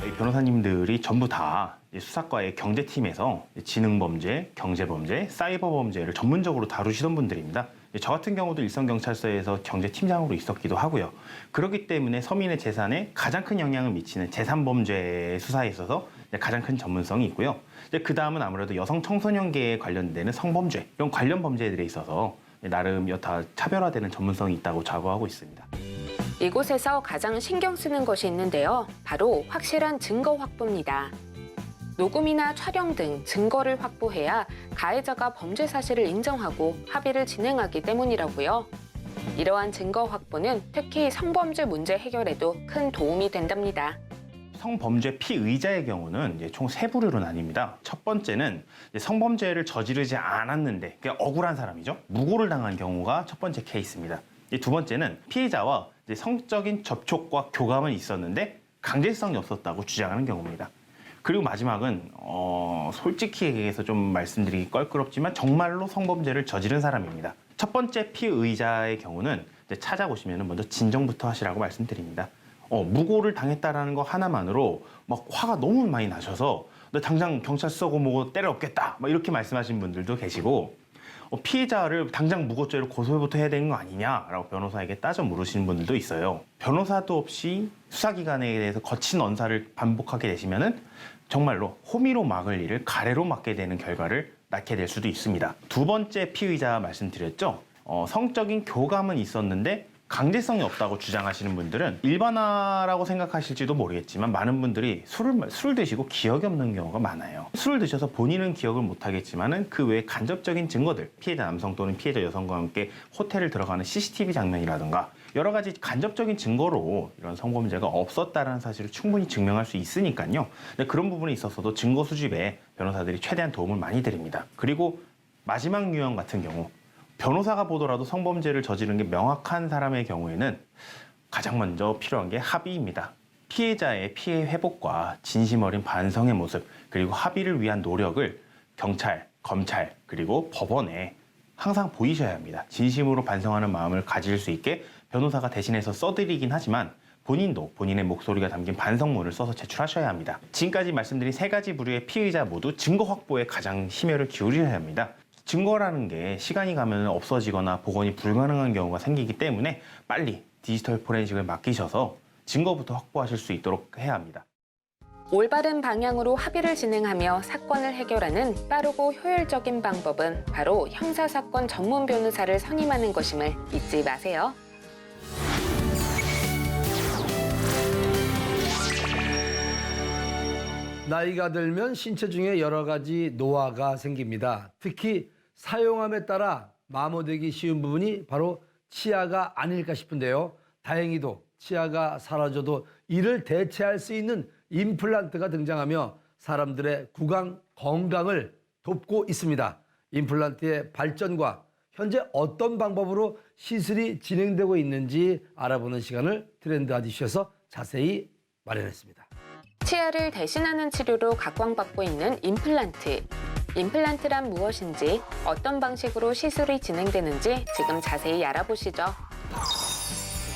저희 변호사님들이 전부 다 수사과의 경제팀에서 지능범죄, 경제범죄, 사이버범죄를 전문적으로 다루시던 분들입니다. 저 같은 경우도 일선경찰서에서 경제팀장으로 있었기도 하고요. 그렇기 때문에 서민의 재산에 가장 큰 영향을 미치는 재산범죄 수사에 있어서 가장 큰 전문성이 있고요. 그 다음은 아무래도 여성 청소년계에 관련되는 성범죄, 이런 관련 범죄들에 있어서 나름 여타 차별화되는 전문성이 있다고 자부하고 있습니다. 이곳에서 가장 신경 쓰는 것이 있는데요. 바로 확실한 증거 확보입니다. 녹음이나 촬영 등 증거를 확보해야 가해자가 범죄 사실을 인정하고 합의를 진행하기 때문이라고요. 이러한 증거 확보는 특히 성범죄 문제 해결에도 큰 도움이 된답니다. 성범죄 피의자의 경우는 이제 총 3부류로 나뉩니다. 첫 번째는 이제 성범죄를 저지르지 않았는데 그러니까 억울한 사람이죠. 무고를 당한 경우가 첫 번째 케이스입니다. 두 번째는 피해자와 이제 성적인 접촉과 교감은 있었는데 강제성이 없었다고 주장하는 경우입니다. 그리고 마지막은 솔직히 얘기해서 좀 말씀드리기 껄끄럽지만 정말로 성범죄를 저지른 사람입니다. 첫 번째 피의자의 경우는 이제 찾아보시면 먼저 진정부터 하시라고 말씀드립니다. 무고를 당했다라는 거 하나만으로 막 화가 너무 많이 나셔서 너 당장 경찰서고 뭐고 때려엎겠다 막 이렇게 말씀하신 분들도 계시고 피해자를 당장 무고죄로 고소부터 해야 되는 거 아니냐라고 변호사에게 따져 물으시는 분들도 있어요. 변호사도 없이 수사기관에 대해서 거친 언사를 반복하게 되시면은 정말로 호미로 막을 일을 가래로 막게 되는 결과를 낳게 될 수도 있습니다. 두 번째 피의자 말씀드렸죠. 성적인 교감은 있었는데 강제성이 없다고 주장하시는 분들은 일반화라고 생각하실지도 모르겠지만 많은 분들이 술을 드시고 기억이 없는 경우가 많아요. 술을 드셔서 본인은 기억을 못하겠지만은 그 외에 간접적인 증거들, 피해자 남성 또는 피해자 여성과 함께 호텔을 들어가는 CCTV 장면이라든가 여러 가지 간접적인 증거로 이런 성범죄가 없었다는 사실을 충분히 증명할 수 있으니까요. 근데 그런 부분에 있어서도 증거 수집에 변호사들이 최대한 도움을 많이 드립니다. 그리고 마지막 유형 같은 경우 변호사가 보더라도 성범죄를 저지른 게 명확한 사람의 경우에는 가장 먼저 필요한 게 합의입니다. 피해자의 피해 회복과 진심 어린 반성의 모습, 그리고 합의를 위한 노력을 경찰, 검찰, 그리고 법원에 항상 보이셔야 합니다. 진심으로 반성하는 마음을 가질 수 있게 변호사가 대신해서 써드리긴 하지만 본인도 본인의 목소리가 담긴 반성문을 써서 제출하셔야 합니다. 지금까지 말씀드린 3가지 부류의 피의자 모두 증거 확보에 가장 심혈을 기울여야 합니다. 증거라는 게 시간이 가면 없어지거나 복원이 불가능한 경우가 생기기 때문에 빨리 디지털 포렌식을 맡기셔서 증거부터 확보하실 수 있도록 해야 합니다. 올바른 방향으로 합의를 진행하며 사건을 해결하는 빠르고 효율적인 방법은 바로 형사사건 전문 변호사를 선임하는 것임을 잊지 마세요. 나이가 들면 신체 중에 여러 가지 노화가 생깁니다. 특히 사용함에 따라 마모되기 쉬운 부분이 바로 치아가 아닐까 싶은데요. 다행히도 치아가 사라져도 이를 대체할 수 있는 임플란트가 등장하며 사람들의 구강 건강을 돕고 있습니다. 임플란트의 발전과 현재 어떤 방법으로 시술이 진행되고 있는지 알아보는 시간을 트렌드 아디쇼에서 자세히 마련했습니다. 치아를 대신하는 치료로 각광받고 있는 임플란트. 임플란트란 무엇인지, 어떤 방식으로 시술이 진행되는지 지금 자세히 알아보시죠.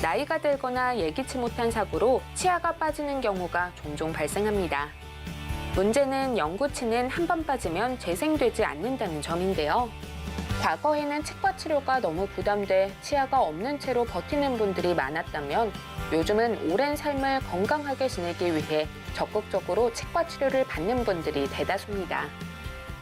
나이가 들거나 예기치 못한 사고로 치아가 빠지는 경우가 종종 발생합니다. 문제는 영구치는 한 번 빠지면 재생되지 않는다는 점인데요. 과거에는 치과 치료가 너무 부담돼 치아가 없는 채로 버티는 분들이 많았다면 요즘은 오랜 삶을 건강하게 지내기 위해 적극적으로 치과 치료를 받는 분들이 대다수입니다.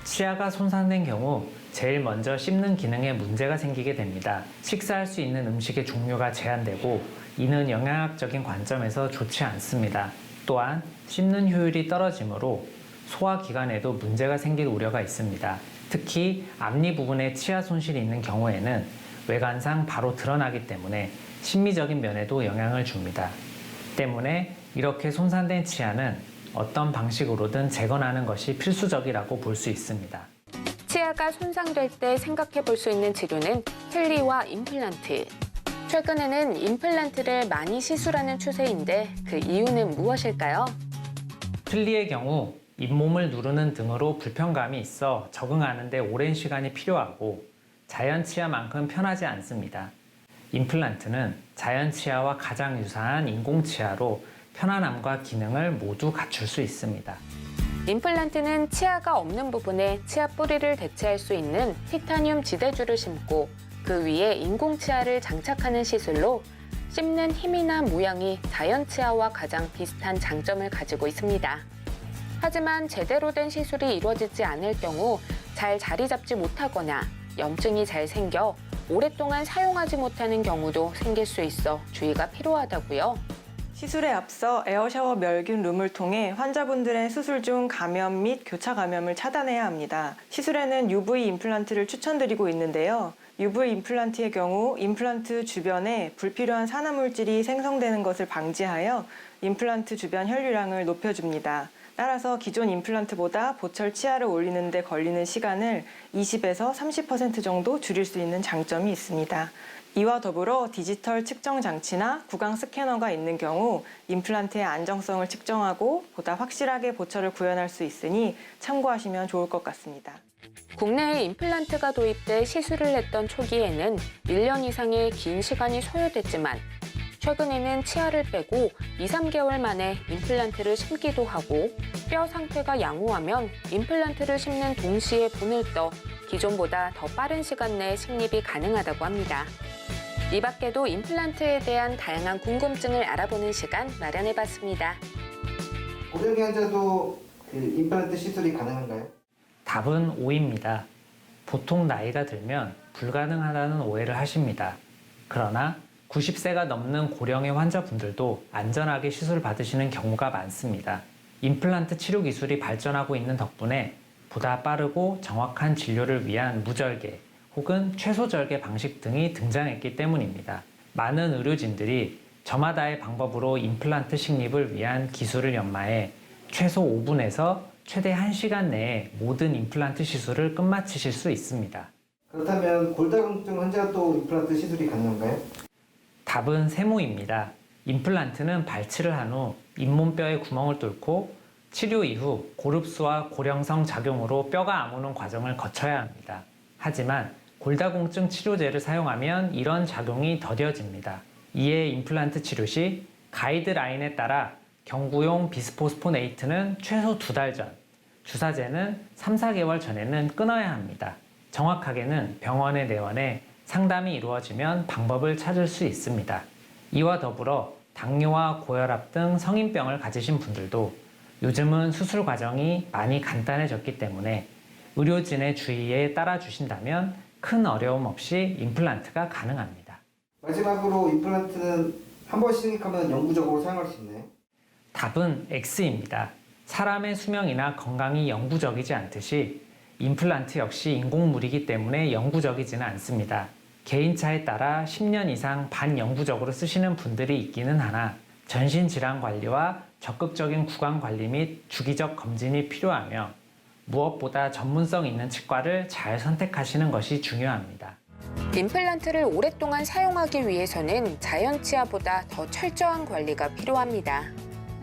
치아가 손상된 경우 제일 먼저 씹는 기능에 문제가 생기게 됩니다. 식사할 수 있는 음식의 종류가 제한되고 이는 영양학적인 관점에서 좋지 않습니다. 또한 씹는 효율이 떨어지므로 소화기관에도 문제가 생길 우려가 있습니다. 특히 앞니 부분에 치아 손실이 있는 경우에는 외관상 바로 드러나기 때문에 심미적인 면에도 영향을 줍니다. 때문에 이렇게 손상된 치아는 어떤 방식으로든 재건하는 것이 필수적이라고 볼 수 있습니다. 치아가 손상될 때 생각해 볼 수 있는 치료는 필리와 임플란트. 최근에는 임플란트를 많이 시술하는 추세인데 그 이유는 무엇일까요? 필리의 경우 잇몸을 누르는 등으로 불편감이 있어 적응하는 데 오랜 시간이 필요하고 자연 치아만큼 편하지 않습니다. 임플란트는 자연 치아와 가장 유사한 인공 치아로 편안함과 기능을 모두 갖출 수 있습니다. 임플란트는 치아가 없는 부분에 치아 뿌리를 대체할 수 있는 티타늄 지대줄을 심고 그 위에 인공 치아를 장착하는 시술로 씹는 힘이나 모양이 자연 치아와 가장 비슷한 장점을 가지고 있습니다. 하지만 제대로 된 시술이 이루어지지 않을 경우 잘 자리 잡지 못하거나 염증이 잘 생겨 오랫동안 사용하지 못하는 경우도 생길 수 있어 주의가 필요하다고요. 시술에 앞서 에어샤워 멸균 룸을 통해 환자분들의 수술 중 감염 및 교차 감염을 차단해야 합니다. 시술에는 UV 임플란트를 추천드리고 있는데요. UV 임플란트의 경우 임플란트 주변에 불필요한 산화물질이 생성되는 것을 방지하여 임플란트 주변 혈류량을 높여줍니다. 따라서 기존 임플란트보다 보철 치아를 올리는 데 걸리는 시간을 20에서 30% 정도 줄일 수 있는 장점이 있습니다. 이와 더불어 디지털 측정 장치나 구강 스캐너가 있는 경우 임플란트의 안정성을 측정하고 보다 확실하게 보철을 구현할 수 있으니 참고하시면 좋을 것 같습니다. 국내에 임플란트가 도입돼 시술을 했던 초기에는 1년 이상의 긴 시간이 소요됐지만 최근에는 치아를 빼고 2, 3개월 만에 임플란트를 심기도 하고 뼈 상태가 양호하면 임플란트를 심는 동시에 본을 떠 기존보다 더 빠른 시간 내에 식립이 가능하다고 합니다. 이 밖에도 임플란트에 대한 다양한 궁금증을 알아보는 시간 마련해봤습니다. 고령의 환자도 임플란트 시술이 가능한가요? 답은 O입니다. 보통 나이가 들면 불가능하다는 오해를 하십니다. 그러나 90세가 넘는 고령의 환자분들도 안전하게 시술을 받으시는 경우가 많습니다. 임플란트 치료 기술이 발전하고 있는 덕분에 보다 빠르고 정확한 진료를 위한 무절개 혹은 최소절개 방식 등이 등장했기 때문입니다. 많은 의료진들이 저마다의 방법으로 임플란트 식립을 위한 기술을 연마해 최소 5분에서 최대 1시간 내에 모든 임플란트 시술을 끝마치실 수 있습니다. 그렇다면 골다공증 환자도 임플란트 시술이 가능한가요? 답은 세모입니다. 임플란트는 발치를 한 후 잇몸뼈에 구멍을 뚫고 치료 이후 고릅수와 고령성 작용으로 뼈가 아무는 과정을 거쳐야 합니다. 하지만 골다공증 치료제를 사용하면 이런 작용이 더뎌집니다. 이에 임플란트 치료 시 가이드라인에 따라 경구용 비스포스포네이트는 최소 2달 전, 주사제는 3, 4개월 전에는 끊어야 합니다. 정확하게는 병원에 내원해 상담이 이루어지면 방법을 찾을 수 있습니다. 이와 더불어 당뇨와 고혈압 등 성인병을 가지신 분들도 요즘은 수술 과정이 많이 간단해졌기 때문에 의료진의 주의에 따라주신다면 큰 어려움 없이 임플란트가 가능합니다. 마지막으로 임플란트는 한 번 식립하면 영구적으로 사용할 수 있나요? 답은 X입니다. 사람의 수명이나 건강이 영구적이지 않듯이 임플란트 역시 인공물이기 때문에 영구적이지는 않습니다. 개인차에 따라 10년 이상 반영구적으로 쓰시는 분들이 있기는 하나 전신질환 관리와 적극적인 구강 관리 및 주기적 검진이 필요하며 무엇보다 전문성 있는 치과를 잘 선택하시는 것이 중요합니다. 임플란트를 오랫동안 사용하기 위해서는 자연 치아보다 더 철저한 관리가 필요합니다.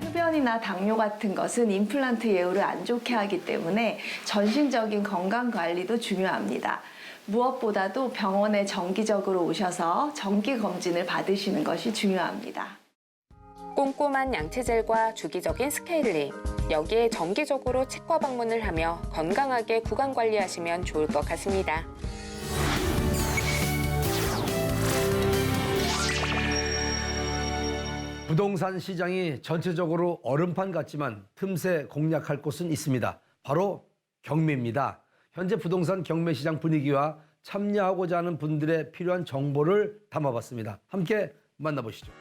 흡연이나 당뇨 같은 것은 임플란트 예후를 안 좋게 하기 때문에 전신적인 건강 관리도 중요합니다. 무엇보다도 병원에 정기적으로 오셔서 정기 검진을 받으시는 것이 중요합니다. 꼼꼼한 양치젤과 주기적인 스케일링, 여기에 정기적으로 치과 방문을 하며 건강하게 구강 관리하시면 좋을 것 같습니다. 부동산 시장이 전체적으로 얼음판 같지만 틈새 공략할 곳은 있습니다. 바로 경매입니다. 현재 부동산 경매 시장 분위기와 참여하고자 하는 분들의 필요한 정보를 담아봤습니다. 함께 만나보시죠.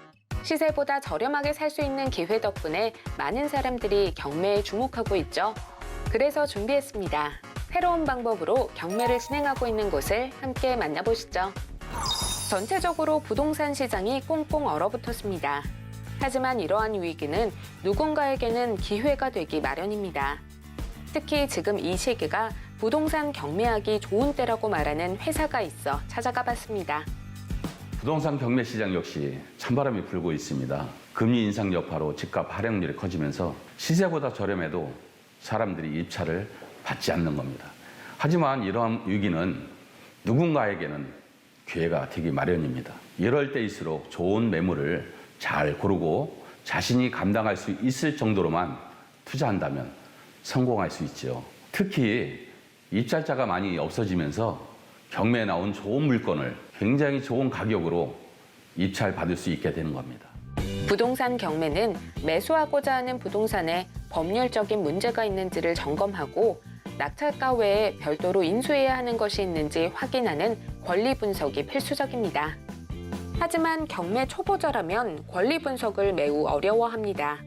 시세보다 저렴하게 살 수 있는 기회 덕분에 많은 사람들이 경매에 주목하고 있죠. 그래서 준비했습니다. 새로운 방법으로 경매를 진행하고 있는 곳을 함께 만나보시죠. 전체적으로 부동산 시장이 꽁꽁 얼어붙었습니다. 하지만 이러한 위기는 누군가에게는 기회가 되기 마련입니다. 특히 지금 이 시기가 부동산 경매하기 좋은 때라고 말하는 회사가 있어 찾아가 봤습니다. 부동산 경매 시장 역시 찬바람이 불고 있습니다. 금리 인상 여파로 집값 하락률이 커지면서 시세보다 저렴해도 사람들이 입찰을 받지 않는 겁니다. 하지만 이러한 위기는 누군가에게는 기회가 되기 마련입니다. 이럴 때일수록 좋은 매물을 잘 고르고 자신이 감당할 수 있을 정도로만 투자한다면 성공할 수 있죠. 특히 입찰자가 많이 없어지면서 경매에 나온 좋은 물건을 굉장히 좋은 가격으로 입찰받을 수 있게 되는 겁니다. 부동산 경매는 매수하고자 하는 부동산에 법률적인 문제가 있는지를 점검하고 낙찰가 외에 별도로 인수해야 하는 것이 있는지 확인하는 권리 분석이 필수적입니다. 하지만 경매 초보자라면 권리 분석을 매우 어려워합니다.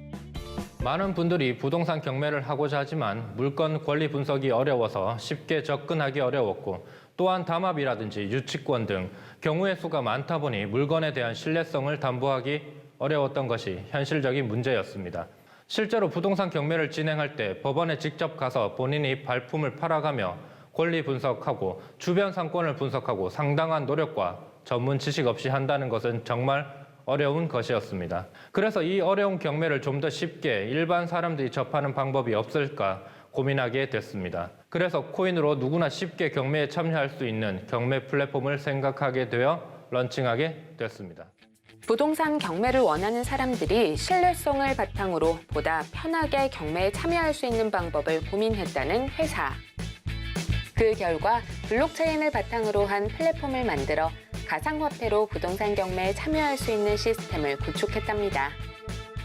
많은 분들이 부동산 경매를 하고자 하지만 물건 권리 분석이 어려워서 쉽게 접근하기 어려웠고 또한 담합이라든지 유치권 등 경우의 수가 많다 보니 물건에 대한 신뢰성을 담보하기 어려웠던 것이 현실적인 문제였습니다. 실제로 부동산 경매를 진행할 때 법원에 직접 가서 본인이 발품을 팔아가며 권리 분석하고 주변 상권을 분석하고 상당한 노력과 전문 지식 없이 한다는 것은 정말 어려운 것이었습니다. 그래서 이 어려운 경매를 좀 더 쉽게 일반 사람들이 접하는 방법이 없을까 고민하게 됐습니다. 그래서 코인으로 누구나 쉽게 경매에 참여할 수 있는 경매 플랫폼을 생각하게 되어 런칭하게 됐습니다. 부동산 경매를 원하는 사람들이 신뢰성을 바탕으로 보다 편하게 경매에 참여할 수 있는 방법을 고민했다는 회사. 그 결과 블록체인을 바탕으로 한 플랫폼을 만들어 가상화폐로 부동산 경매에 참여할 수 있는 시스템을 구축했답니다.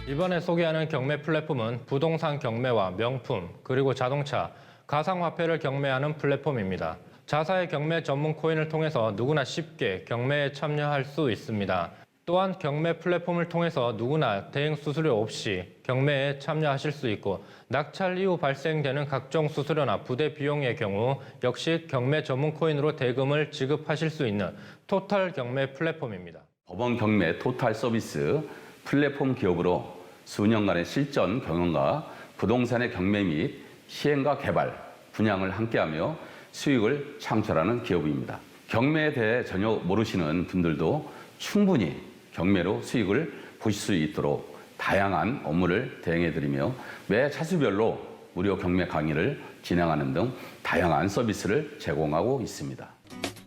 이번에 소개하는 경매 플랫폼은 부동산 경매와 명품, 그리고 자동차, 가상화폐를 경매하는 플랫폼입니다. 자사의 경매 전문 코인을 통해서 누구나 쉽게 경매에 참여할 수 있습니다. 또한 경매 플랫폼을 통해서 누구나 대행 수수료 없이 경매에 참여하실 수 있고 낙찰 이후 발생되는 각종 수수료나 부대 비용의 경우 역시 경매 전문 코인으로 대금을 지급하실 수 있는 토탈 경매 플랫폼입니다. 법원 경매 토탈 서비스 플랫폼 기업으로 수년간의 실전 경영과 부동산의 경매 및 시행과 개발, 분양을 함께하며 수익을 창출하는 기업입니다. 경매에 대해 전혀 모르시는 분들도 충분히 경매로 수익을 보실 수 있도록 다양한 업무를 대행해드리며 매 차수별로 무료 경매 강의를 진행하는 등 다양한 서비스를 제공하고 있습니다.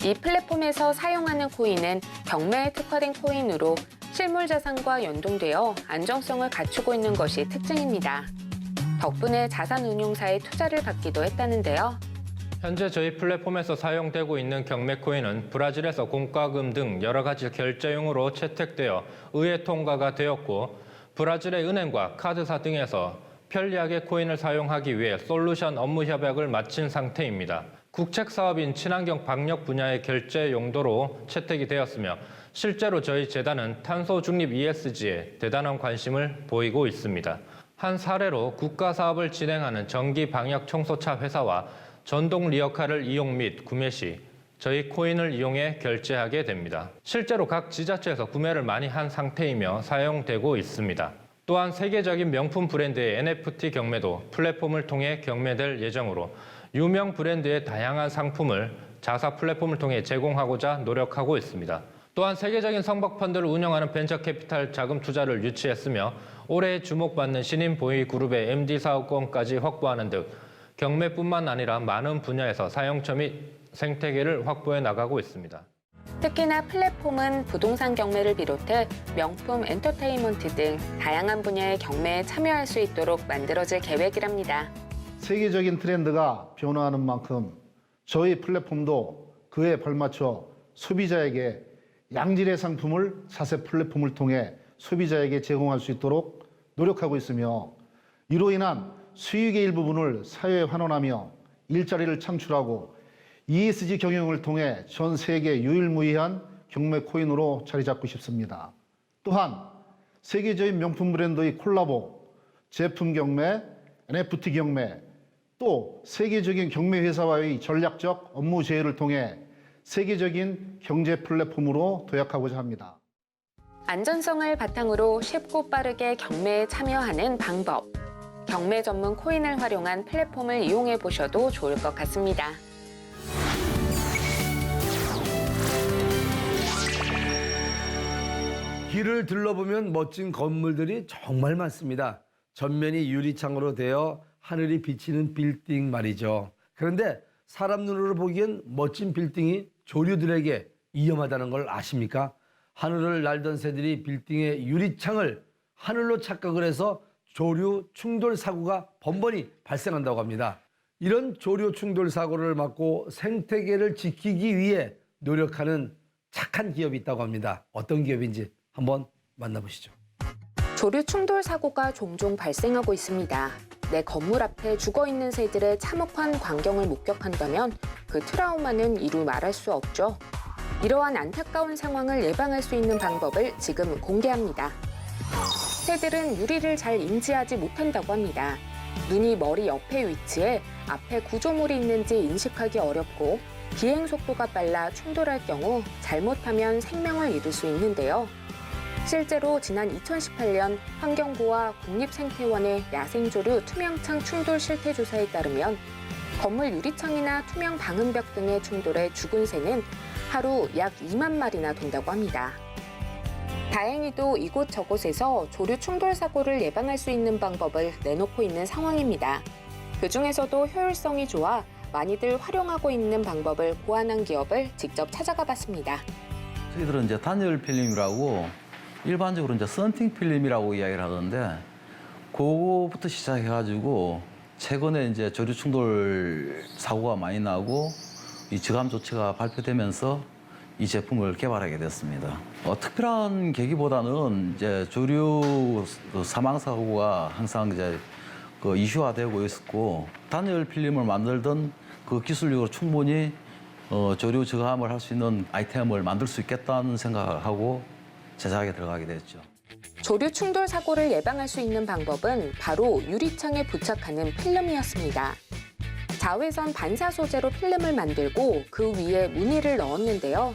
이 플랫폼에서 사용하는 코인은 경매에 특화된 코인으로 실물 자산과 연동되어 안정성을 갖추고 있는 것이 특징입니다. 덕분에 자산운용사에 투자를 받기도 했다는데요. 현재 저희 플랫폼에서 사용되고 있는 경매 코인은 브라질에서 공과금 등 여러 가지 결제용으로 채택되어 의회 통과가 되었고 브라질의 은행과 카드사 등에서 편리하게 코인을 사용하기 위해 솔루션 업무 협약을 마친 상태입니다. 국책 사업인 친환경 방역 분야의 결제 용도로 채택이 되었으며 실제로 저희 재단은 탄소 중립 ESG에 대단한 관심을 보이고 있습니다. 한 사례로 국가 사업을 진행하는 전기 방역 청소차 회사와 전동 리어카를 이용 및 구매 시 저희 코인을 이용해 결제하게 됩니다. 실제로 각 지자체에서 구매를 많이 한 상태이며 사용되고 있습니다. 또한 세계적인 명품 브랜드의 NFT 경매도 플랫폼을 통해 경매될 예정으로 유명 브랜드의 다양한 상품을 자사 플랫폼을 통해 제공하고자 노력하고 있습니다. 또한 세계적인 성박펀드를 운영하는 벤처캐피탈 자금 투자를 유치했으며 올해 주목받는 신인 보이 그룹의 MD 사업권까지 확보하는 등 경매뿐만 아니라 많은 분야에서 사용처 및 생태계를 확보해 나가고 있습니다. 특히나 플랫폼은 부동산 경매를 비롯해 명품, 엔터테인먼트 등 다양한 분야의 경매에 참여할 수 있도록 만들어질 계획이랍니다. 세계적인 트렌드가 변화하는 만큼 저희 플랫폼도 그에 발맞춰 소비자에게 양질의 상품을 자세 플랫폼을 통해 소비자에게 제공할 수 있도록 노력하고 있으며 이로 인한 수익의 일부분을 사회에 환원하며 일자리를 창출하고 ESG 경영을 통해 전 세계 유일무이한 경매 코인으로 자리 잡고 싶습니다. 또한 세계적인 명품 브랜드의 콜라보, 제품 경매, NFT 경매, 또 세계적인 경매 회사와의 전략적 업무 제휴를 통해 세계적인 경제 플랫폼으로 도약하고자 합니다. 안전성을 바탕으로 쉽고 빠르게 경매에 참여하는 방법. 경매 전문 코인을 활용한 플랫폼을 이용해 보셔도 좋을 것 같습니다. 길을 둘러보면 멋진 건물들이 정말 많습니다. 전면이 유리창으로 되어 하늘이 비치는 빌딩 말이죠. 그런데 사람 눈으로 보기엔 멋진 빌딩이 조류들에게 위험하다는 걸 아십니까? 하늘을 날던 새들이 빌딩의 유리창을 하늘로 착각을 해서 조류 충돌 사고가 번번이 발생한다고 합니다. 이런 조류 충돌 사고를 막고 생태계를 지키기 위해 노력하는 착한 기업이 있다고 합니다. 어떤 기업인지 한번 만나보시죠. 조류 충돌 사고가 종종 발생하고 있습니다. 내 건물 앞에 죽어있는 새들의 참혹한 광경을 목격한다면 그 트라우마는 이루 말할 수 없죠. 이러한 안타까운 상황을 예방할 수 있는 방법을 지금 공개합니다. 새들은 유리를 잘 인지하지 못한다고 합니다. 눈이 머리 옆에 위치해 앞에 구조물이 있는지 인식하기 어렵고 비행 속도가 빨라 충돌할 경우 잘못하면 생명을 잃을 수 있는데요. 실제로 지난 2018년 환경부와 국립생태원의 야생조류 투명창 충돌 실태조사에 따르면 건물 유리창이나 투명 방음벽 등의 충돌에 죽은 새는 하루 약 2만 마리나 된다고 합니다. 다행히도 이곳저곳에서 조류 충돌 사고를 예방할 수 있는 방법을 내놓고 있는 상황입니다. 그중에서도 효율성이 좋아 많이들 활용하고 있는 방법을 고안한 기업을 직접 찾아가 봤습니다. 저희들은 이제 단열 필름이라고 일반적으로 이제 썬팅 필름이라고 이야기를 하던데 그거부터 시작해가지고 최근에 이제 조류 충돌 사고가 많이 나고 이 저감 조치가 발표되면서 이 제품을 개발하게 됐습니다. 특별한 계기보다는 이제 조류 사망 사고가 항상 이제 이슈화되고 있었고 단열 필름을 만들던 그 기술력으로 충분히 조류 저감을 할 수 있는 아이템을 만들 수 있겠다는 생각을 하고 제작에 들어가게 됐죠. 조류 충돌 사고를 예방할 수 있는 방법은 바로 유리창에 부착하는 필름이었습니다. 자외선 반사 소재로 필름을 만들고 그 위에 무늬를 넣었는데요.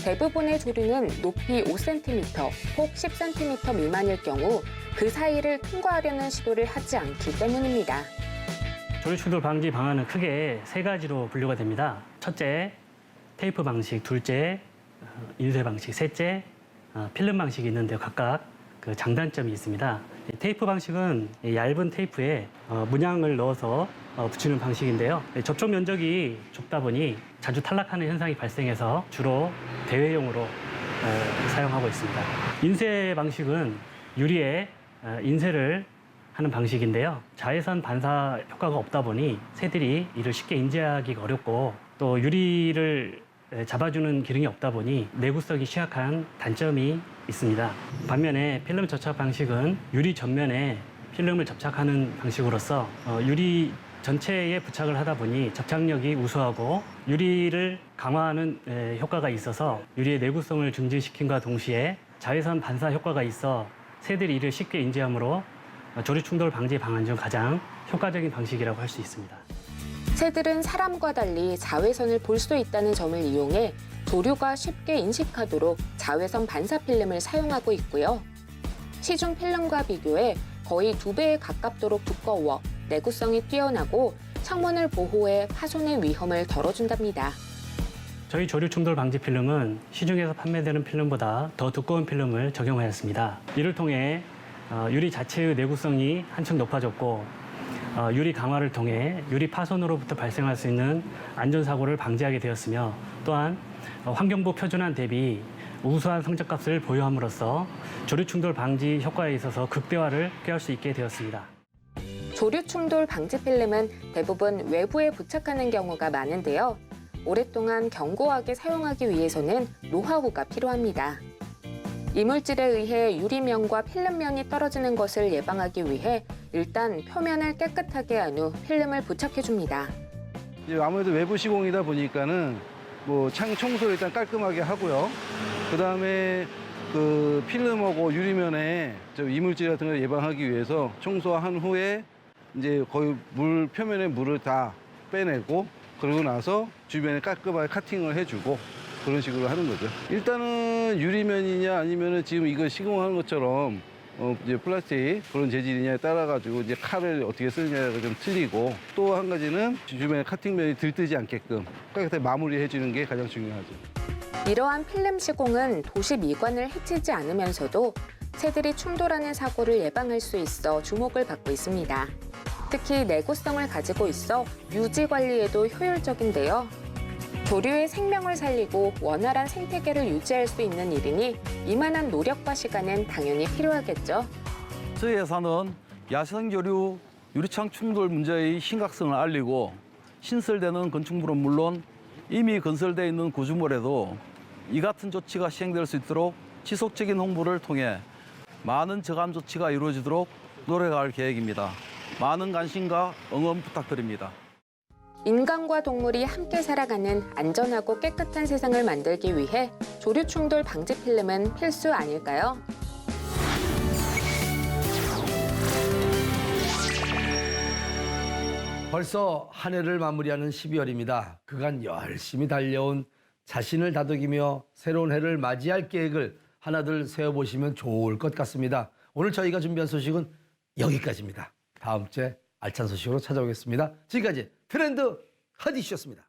대부분의 조류는 높이 5cm, 폭 10cm 미만일 경우 그 사이를 통과하려는 시도를 하지 않기 때문입니다. 조류 충돌 방지 방안은 크게 세 가지로 분류가 됩니다. 첫째, 테이프 방식, 둘째, 인쇄 방식, 셋째, 필름 방식이 있는데 각각 그 장단점이 있습니다. 테이프 방식은 얇은 테이프에 문양을 넣어서 붙이는 방식인데요. 접촉 면적이 좁다 보니 자주 탈락하는 현상이 발생해서 주로 대회용으로 사용하고 있습니다. 인쇄 방식은 유리에 인쇄를 하는 방식인데요. 자외선 반사 효과가 없다 보니 새들이 이를 쉽게 인지하기가 어렵고 또 유리를 잡아주는 기능이 없다 보니 내구성이 취약한 단점이 있습니다. 반면에 필름 접착 방식은 유리 전면에 필름을 접착하는 방식으로서 유리 전체에 부착을 하다 보니 접착력이 우수하고 유리를 강화하는 효과가 있어서 유리의 내구성을 증진시킴과 동시에 자외선 반사 효과가 있어 새들이 이를 쉽게 인지하므로 조류 충돌 방지 방안 중 가장 효과적인 방식이라고 할 수 있습니다. 새들은 사람과 달리 자외선을 볼 수 있다는 점을 이용해 조류가 쉽게 인식하도록 자외선 반사 필름을 사용하고 있고요. 시중 필름과 비교해 거의 2배에 가깝도록 두꺼워 내구성이 뛰어나고 창문을 보호해 파손의 위험을 덜어준답니다. 저희 조류 충돌 방지 필름은 시중에서 판매되는 필름보다 더 두꺼운 필름을 적용하였습니다. 이를 통해 유리 자체의 내구성이 한층 높아졌고 유리 강화를 통해 유리 파손으로부터 발생할 수 있는 안전사고를 방지하게 되었으며 또한 환경부 표준안 대비 우수한 성적값을 보유함으로써 조류 충돌 방지 효과에 있어서 극대화를 꾀할 수 있게 되었습니다. 조류 충돌 방지 필름은 대부분 외부에 부착하는 경우가 많은데요. 오랫동안 견고하게 사용하기 위해서는 노하우가 필요합니다. 이물질에 의해 유리면과 필름면이 떨어지는 것을 예방하기 위해 일단 표면을 깨끗하게 한 후 필름을 부착해줍니다. 아무래도 외부 시공이다 보니까는 창 청소를 일단 깔끔하게 하고요. 그 다음에 그 필름하고 유리면에 이물질 같은 걸 예방하기 위해서 청소한 후에 이제 거의 물 표면에 물을 다 빼내고 그러고 나서 주변에 깔끔하게 카팅을 해주고 그런 식으로 하는 거죠. 일단은 유리면이냐 아니면은 지금 이거 시공하는 것처럼 이제 플라스틱 그런 재질이냐에 따라 가지고 이제 칼을 어떻게 쓰느냐가 좀 틀리고 또 한 가지는 주변에 카팅면이 들뜨지 않게끔 깨끗하게 마무리해 주는 게 가장 중요하죠. 이러한 필름 시공은 도시 미관을 해치지 않으면서도 새들이 충돌하는 사고를 예방할 수 있어 주목을 받고 있습니다. 특히 내구성을 가지고 있어 유지 관리에도 효율적인데요. 조류의 생명을 살리고 원활한 생태계를 유지할 수 있는 일이니 이만한 노력과 시간은 당연히 필요하겠죠. 저희 회사는 야생조류 유리창 충돌 문제의 심각성을 알리고 신설되는 건축물은 물론 이미 건설되어 있는 구조물에도 이 같은 조치가 시행될 수 있도록 지속적인 홍보를 통해 많은 저감 조치가 이루어지도록 노력할 계획입니다. 많은 관심과 응원 부탁드립니다. 인간과 동물이 함께 살아가는 안전하고 깨끗한 세상을 만들기 위해 조류 충돌 방지 필름은 필수 아닐까요? 벌써 한 해를 마무리하는 12월입니다. 그간 열심히 달려온 자신을 다독이며 새로운 해를 맞이할 계획을 하나둘 세워보시면 좋을 것 같습니다. 오늘 저희가 준비한 소식은 여기까지입니다. 다음 주에 알찬 소식으로 찾아오겠습니다. 지금까지 트렌드 핫 이슈였습니다.